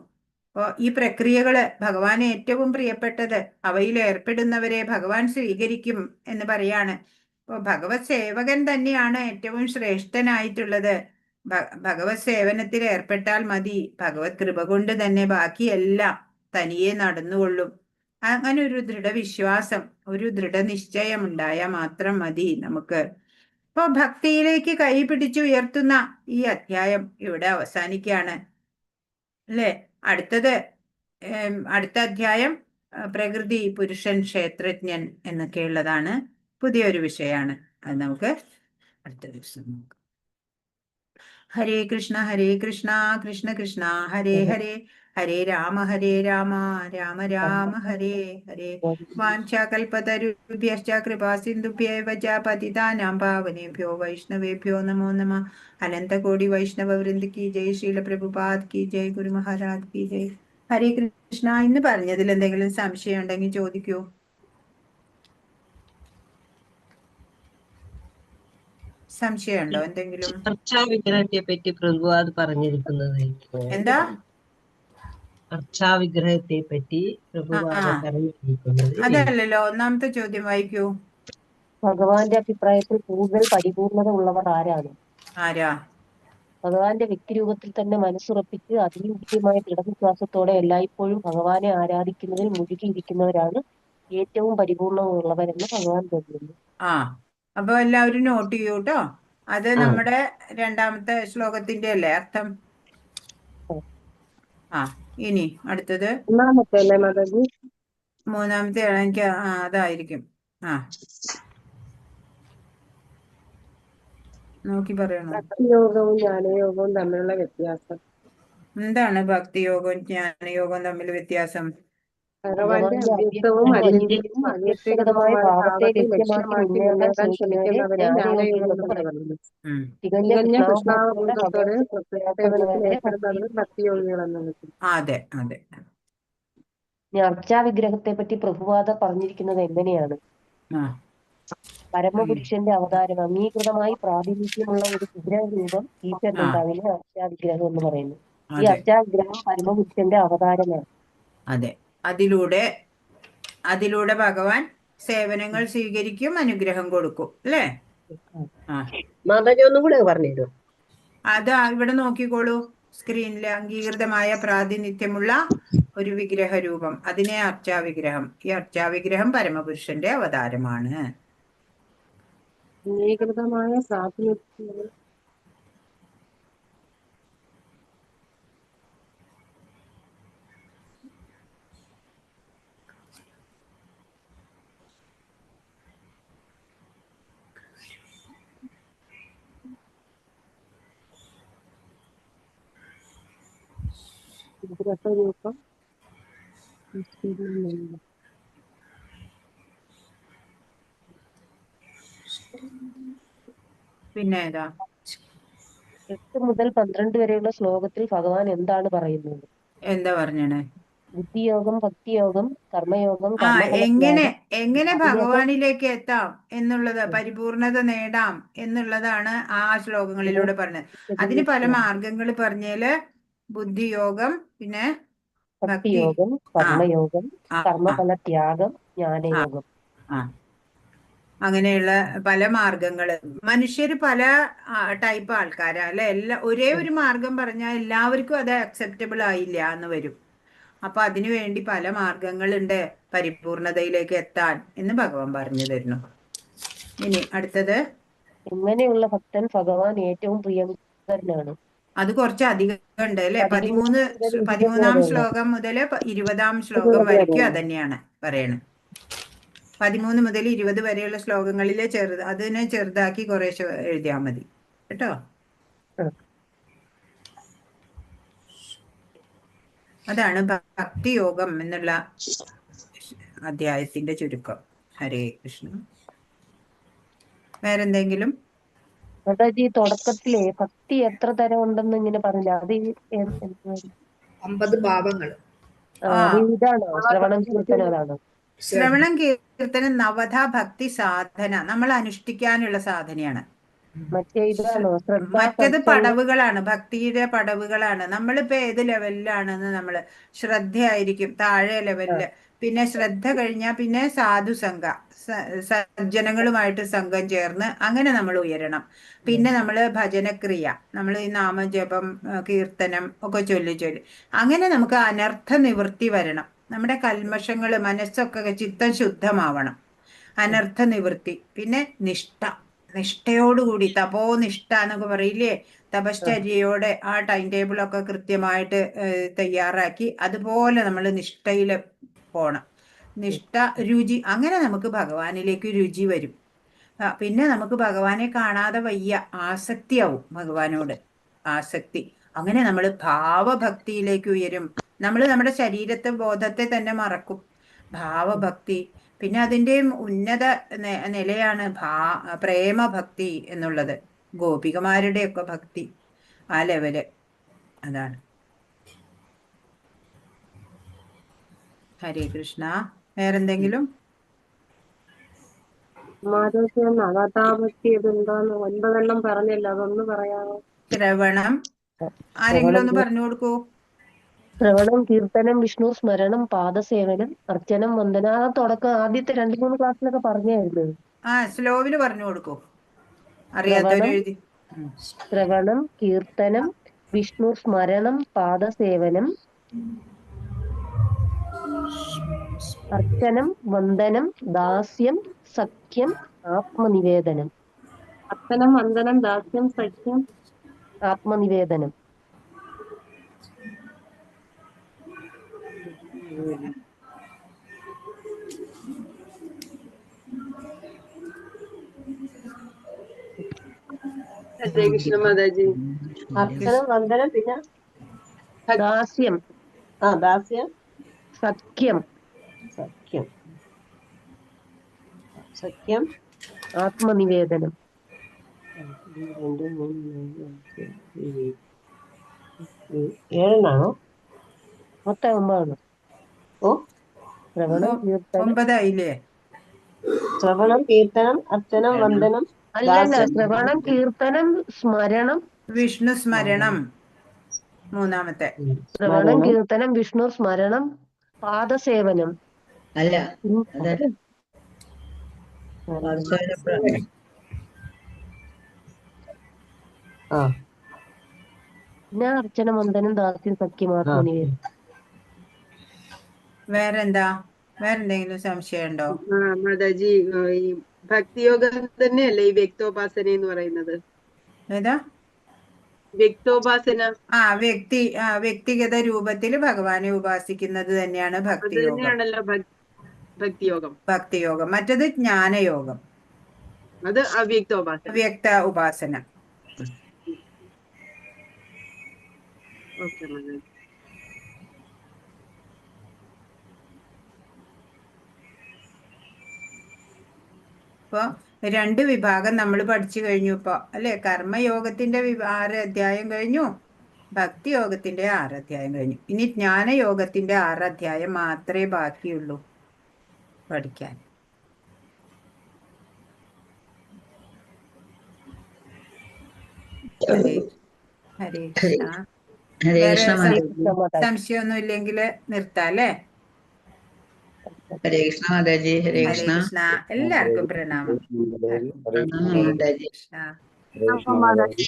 അപ്പോൾ ഈ പ്രക്രിയകള് ഭഗവാന് ഏറ്റവും പ്രിയപ്പെട്ടത്, അവയിൽ ഏർപ്പെടുന്നവരെ ഭഗവാൻ സ്വീകരിക്കും എന്ന് പറയാണ്. അപ്പോൾ ഭഗവത് സേവകൻ തന്നെയാണ് ഏറ്റവും ശ്രേഷ്ഠനായിട്ടുള്ളത്. ഭഗവത് സേവനത്തിൽ ഏർപ്പെട്ടാൽ മതി, ഭഗവത് കൃപ കൊണ്ട് തന്നെ ബാക്കിയെല്ലാം തനിയെ നടന്നുകൊള്ളും. അങ്ങനെ ഒരു ദൃഢവിശ്വാസം, ഒരു ദൃഢനിശ്ചയം ഉണ്ടായാൽ മാത്രം മതി നമുക്ക്. ഇപ്പൊ ഭക്തിയിലേക്ക് കൈ പിടിച്ചുയർത്തുന്ന ഈ അധ്യായം ഇവിടെ അവസാനിക്കുകയാണ് അല്ലേ. അടുത്ത അധ്യായം പ്രകൃതി പുരുഷൻ ക്ഷേത്രജ്ഞൻ എന്നൊക്കെയുള്ളതാണ്. പുതിയൊരു വിഷയമാണ്. അത് നമുക്ക് അടുത്ത ദിവസം നോക്കാം. ഹരേ കൃഷ്ണ കൃഷ്ണ കൃഷ്ണ ഹരേ ഹരേ, ഹരേ രാമ രാമ രാമ ഹരേ ഹരേ. വാഞ്ചാകൽപതരുഭ്യശ്ച കൃപാസിന്ധുഭ്യേവ ച പതിതാനാം പാവനേഭ്യോ വൈഷ്ണവേഭ്യോ നമോ നമഃ. അനന്തകോടി വൈഷ്ണവ വൃന്ദ കി ജയ്, ശീല പ്രഭുപാദ് കി ജയ്, ഗുരു മഹാരാജ് കി ജയ്. ഹരേ കൃഷ്ണ. ഇന്ന് പറഞ്ഞതിൽ എന്തെങ്കിലും സംശയം ഉണ്ടെങ്കിൽ ചോദിക്കൂ. സംശയമുണ്ടോ എന്തെങ്കിലും? അർച്ചാവിഗ്രഹത്തെ പറ്റി പ്രഭുപാദ് പറഞ്ഞിരിക്കുന്നത് എന്താ? അർച്ചാവിഗ്രഹത്തെ പറ്റി പ്രഭുപാദ് പറഞ്ഞിരിക്കുന്നത് അതല്ലല്ലോ. ഒന്നാമത്തെ ചോദ്യം വായിക്കൂ. ഭഗവാന്റെ അഭിപ്രായത്തിൽ കൂടുതൽ പരിപൂർണത ഉള്ളവർ ആരാണ്? ആരാ? ഭഗവാന്റെ വ്യക്തിരൂപത്തിൽ തന്നെ മനസ്സുറപ്പിച്ച് അതീന്ദ്രിയമായ ദൃഢവിശ്വാസത്തോടെ എല്ലായ്പ്പോഴും ഭഗവാനെ ആരാധിക്കുന്നതിൽ മുഴുകിയിരിക്കുന്നവരാണ് ഏറ്റവും പരിപൂർണമുള്ളവരെന്ന് ഭഗവാൻ പറയുന്നു. അപ്പൊ എല്ലാവരും നോട്ട് ചെയ്യൂ കേട്ടോ. അത് നമ്മുടെ രണ്ടാമത്തെ ശ്ലോകത്തിന്റെ അല്ലേ അർത്ഥം? ഇനി അടുത്തത് മൂന്നാമത്തെ അല്ലേ മാതാജി? മൂന്നാമത്തെ എനിക്ക് അതായിരിക്കും. നോക്കി പറയണോ? ഭക്തിയോഗവും ജ്ഞാനയോഗവും തമ്മിലുള്ള വ്യത്യാസം എന്താണ്? ഭക്തിയോഗവും ജ്ഞാനയോഗവും തമ്മിൽ വ്യത്യാസം? ഭഗവാന്റെ അവ്യക്തവും അനിത്യവും അവ്യക്തിഗതവുമായ ഭാവത്തെ ലക്ഷ്യമാക്കി മുന്നേറാൻ ശ്രമിക്കുന്നവരെ ജ്ഞാനയോഗം എന്ന് പറയുന്നു. തികഞ്ഞ കൃഷ്ണാവബോധത്തോടെ സേവനത്തിൽ ഏർപ്പെടുന്നവരെ ഭക്തിയോഗികൾ എന്ന് വിളിക്കുന്നു. അതെ അതെ. അർച്ചാവിഗ്രഹത്തെ പറ്റി പ്രഭുപാദ പറഞ്ഞിരിക്കുന്നത് എങ്ങനെയാണ്? പരമപുരുഷന്റെ അവതാരം, അംഗീകൃതമായി പ്രാതിനിധ്യമുള്ള ഒരു വിഗ്രഹ രൂപം ഈശ്വരനുണ്ടാവില്ല അർച്ചാവിഗ്രഹം എന്ന് പറയുന്നു. ഈ അർച്ചാവിഗ്രഹം പരമപുരുഷന്റെ അവതാരമാണ്. അതെ. അതിലൂടെ ഭഗവാൻ സേവനങ്ങൾ സ്വീകരിക്കും, അനുഗ്രഹം കൊടുക്കും അല്ലേ? മാതാജി ഒന്നും കൂടെ പറഞ്ഞുതരും. അത് ഇവിടെ നോക്കിക്കോളൂ സ്ക്രീനിൽ. അംഗീകൃതമായ പ്രാതിനിധ്യമുള്ള ഒരു വിഗ്രഹ രൂപം, അതിനെ അർച്ചാവിഗ്രഹം. ഈ അർച്ചാവിഗ്രഹം പരമപുരുഷന്റെ അവതാരമാണ്. അംഗീകൃതമായ പ്രാതിനിധ്യം വിഗ്രഹരൂപം പിന്നെ ഏതാ? 8 മുതൽ 12 വരെയുള്ള ശ്ലോകത്തിൽ ഭഗവാൻ എന്താണ് പറയുന്നത്? എന്താ പറഞ്ഞേ? ബുദ്ധിയോഗം, ഭക്തിയോഗം, കർമ്മയോഗം, എങ്ങനെ ഭഗവാനിലേക്ക് എത്താം എന്നുള്ളത്, പരിപൂർണത നേടാം എന്നുള്ളതാണ് ആ ശ്ലോകങ്ങളിലൂടെ പറഞ്ഞത്. അതിന് പല മാർഗങ്ങൾ പറഞ്ഞാല് ബുദ്ധിയോഗം, പിന്നെ ഭക്തിയോഗം, കർമ്മയോഗം, കർമ്മഫല ത്യാഗം, ജ്ഞാനയോഗം. അങ്ങനെയുള്ള പല മാർഗങ്ങള്. മനുഷ്യര് പല ടൈപ്പ് ആൾക്കാരാ അല്ലെ. ഒരേ ഒരു മാർഗം പറഞ്ഞാൽ എല്ലാവർക്കും അത് അക്സെപ്റ്റബിൾ ആയില്ല എന്ന് വരും. അപ്പൊ അതിനു വേണ്ടി പല മാർഗങ്ങളുണ്ട് പരിപൂർണതയിലേക്ക് എത്താൻ എന്ന് ഭഗവാൻ പറഞ്ഞു തരുന്നു. ഇനി അടുത്തത്, എങ്ങനെയുള്ള ഭക്തൻ ഭഗവാൻ ഏറ്റവും പ്രിയങ്കരനാണ്? അത് കുറച്ച് അധികം ഉണ്ട് അല്ലെ. 13-ാം ശ്ലോകം മുതൽ 20-ാം ശ്ലോകം വരയ്ക്കും അതന്നെയാണ് പറയണത്. 13 മുതൽ 20 വരെയുള്ള ശ്ലോകങ്ങളിലെ അതിനെ ചെറുതാക്കി കുറേശ്ശെ എഴുതിയാൽ മതി കേട്ടോ. അതാണ് ഭക്തിയോഗം എന്നുള്ള അധ്യായത്തിന്റെ ചുരുക്കം. ഹരേ കൃഷ്ണ. വേറെന്തെങ്കിലും? മാതാജി, തുടക്കത്തിലെ ഭക്തി എത്ര തരം ഉണ്ടെന്ന് ഇങ്ങനെ പറഞ്ഞില്ല, അത് 50 ഭാവങ്ങൾ. ഇതാണോ ശ്രവണം കീർത്തനം? അതാണോ? ശ്രവണം കീർത്തനം നവധാ ഭക്തി സാധന, നമ്മൾ അനുഷ്ഠിക്കാനുള്ള സാധനയാണ്. മറ്റേ ഇതാണോ ശ്രദ്ധ മറ്റേത് സത്സംഗം? പടവുകളാണ്, ഭക്തിയുടെ പടവുകളാണ്. നമ്മളിപ്പോ ഏത് ലെവലിലാണെന്ന് നമ്മള് ശ്രദ്ധയായിരിക്കും താഴെ ലെവലില്. പിന്നെ ശ്രദ്ധ കഴിഞ്ഞാൽ പിന്നെ സാധുസംഘ, സജ്ജനങ്ങളുമായിട്ട് സംഘം ചേർന്ന് അങ്ങനെ നമ്മൾ ഉയരണം. പിന്നെ നമ്മള് ഭജനക്രിയ, നമ്മൾ ഈ നാമജപം കീർത്തനം ഒക്കെ ചൊല്ലി അങ്ങനെ നമുക്ക് അനർത്ഥ നിവൃത്തി വരണം. നമ്മുടെ കൽമഷങ്ങള് മനസ്സൊക്കെ ചിത്തം ശുദ്ധമാവണം. അനർത്ഥ നിവൃത്തി. പിന്നെ നിഷ്ഠയോടുകൂടി തപോനിഷ്ഠ എന്നൊക്കെ പറയില്ലേ, തപശ്ചര്യയോടെ ആ ടൈം ടേബിളൊക്കെ കൃത്യമായിട്ട് തയ്യാറാക്കി അതുപോലെ നമ്മൾ നിഷ്ഠയിൽ പോണം. നിഷ്ഠ, രുചി, അങ്ങനെ നമുക്ക് ഭഗവാനിലേക്ക് രുചി വരും. പിന്നെ നമുക്ക് ഭഗവാനെ കാണാതെ വയ്യ, ആസക്തിയാവും ഭഗവാനോട്, ആസക്തി. അങ്ങനെ നമ്മൾ ഭാവഭക്തിയിലേക്ക് ഉയരും. നമ്മൾ നമ്മുടെ ശരീരത്തെ ബോധത്തെ തന്നെ മറക്കും. ഭാവഭക്തി. പിന്നെ അതിൻ്റെയും ഉന്നത നിലയാണ് പ്രേമഭക്തി എന്നുള്ളത്. ഗോപികമാരുടെയൊക്കെ ഭക്തി ആ ലെവല്. അതാണ്. ഹരേ കൃഷ്ണ. വേറെന്തെങ്കിലും? മാധവ നവതാഭക്തി ഇതെന്താന്ന് 9 പറഞ്ഞല്ലോ, അതൊന്ന് പറയാമോ? ശ്രവണം ആരെങ്കിലും ഒന്ന് പറഞ്ഞു കൊടുക്കൂ. ശ്രവണം, കീർത്തനം, വിഷ്ണു സ്മരണം, പാദസേവനം, അർച്ചനം, വന്ദന. ആ തുടക്കം ആദ്യത്തെ 2-3 ക്ലാസ്സിലൊക്കെ പറഞ്ഞായിരുന്നു. സ്ലോവില് പറഞ്ഞു കൊടുക്കൂ, അറിയാത്തവര് എഴുതി. ശ്രവണം, കീർത്തനം, വിഷ്ണു സ്മരണം, പാദസേവനം, അർച്ചനം, വന്ദനം, ദാസ്യം, സഖ്യം, ആത്മനിവേദനം. അർച്ചനം, വന്ദനം, ദാസ്യം, സഖ്യം, ആത്മനിവേദനം. ഹരേ കൃഷ്ണ മാതാജി. അർച്ചനം, വന്ദനം, പിന്നെ ദാസ്യം, ദാസ്യം, സഖ്യം, സഖ്യം, ആത്മനിവേദനം. 7 മൊത്തം 9. ശ്രവണം, കീർത്തനം, 9 ആയില്ലേ? ശ്രവണം, കീർത്തനം, അർച്ചനം, വന്ദനം, അല്ലല്ല, ശ്രവണം, കീർത്തനം, സ്മരണം, വിഷ്ണു സ്മരണം 3-മത്തെ. ശ്രവണം, കീർത്തനം, വിഷ്ണു സ്മരണം, പാദസേവനം. അല്ല, പിന്നെ അർച്ചന, വന്ദനം, ദാസ്യം, സഖ്യം, ആത്മനിവേദനം. വേറെന്തെങ്കിലും സംശയം ഉണ്ടോ? മാതാജി, ഈ ഭക്തിയോഗം തന്നെയല്ലേ ഈ വ്യക്തോപാസന എന്ന് പറയുന്നത്? ഏതാ വ്യക്തോപാസന? വ്യക്തിഗത രൂപത്തിൽ ഭഗവാനെ ഉപാസിക്കുന്നത് തന്നെയാണ് ഭക്തിയോഗം. തന്നെയാണല്ലോ ഭക്തിയോഗം. ഭക്തിയോഗം. മറ്റത് ജ്ഞാനയോഗം, അത് അവ്യക്തോപാസന. അവ്യക്ത ഉപാസന. ഓക്കെ മാതാജി. ഇപ്പൊ 2 വിഭാഗം നമ്മൾ പഠിച്ചു കഴിഞ്ഞു ഇപ്പൊ, അല്ലെ? കർമ്മയോഗത്തിന്റെ 6 അധ്യായം കഴിഞ്ഞു, ഭക്തി യോഗത്തിന്റെ 6 അധ്യായം കഴിഞ്ഞു. ഇനി ജ്ഞാനയോഗത്തിന്റെ 6 അധ്യായം മാത്രമേ ബാക്കിയുള്ളൂ പഠിക്കാൻ. ഹരേ കൃഷ്ണ. സംശയമൊന്നും ഇല്ലെങ്കിൽ നിർത്താം, അല്ലേ? ഹരേ കൃഷ്ണ മാതാജി. ഹരേ കൃഷ്ണ. എല്ലാവർക്കും പ്രണാമം. മാതാജി. മാതാജി.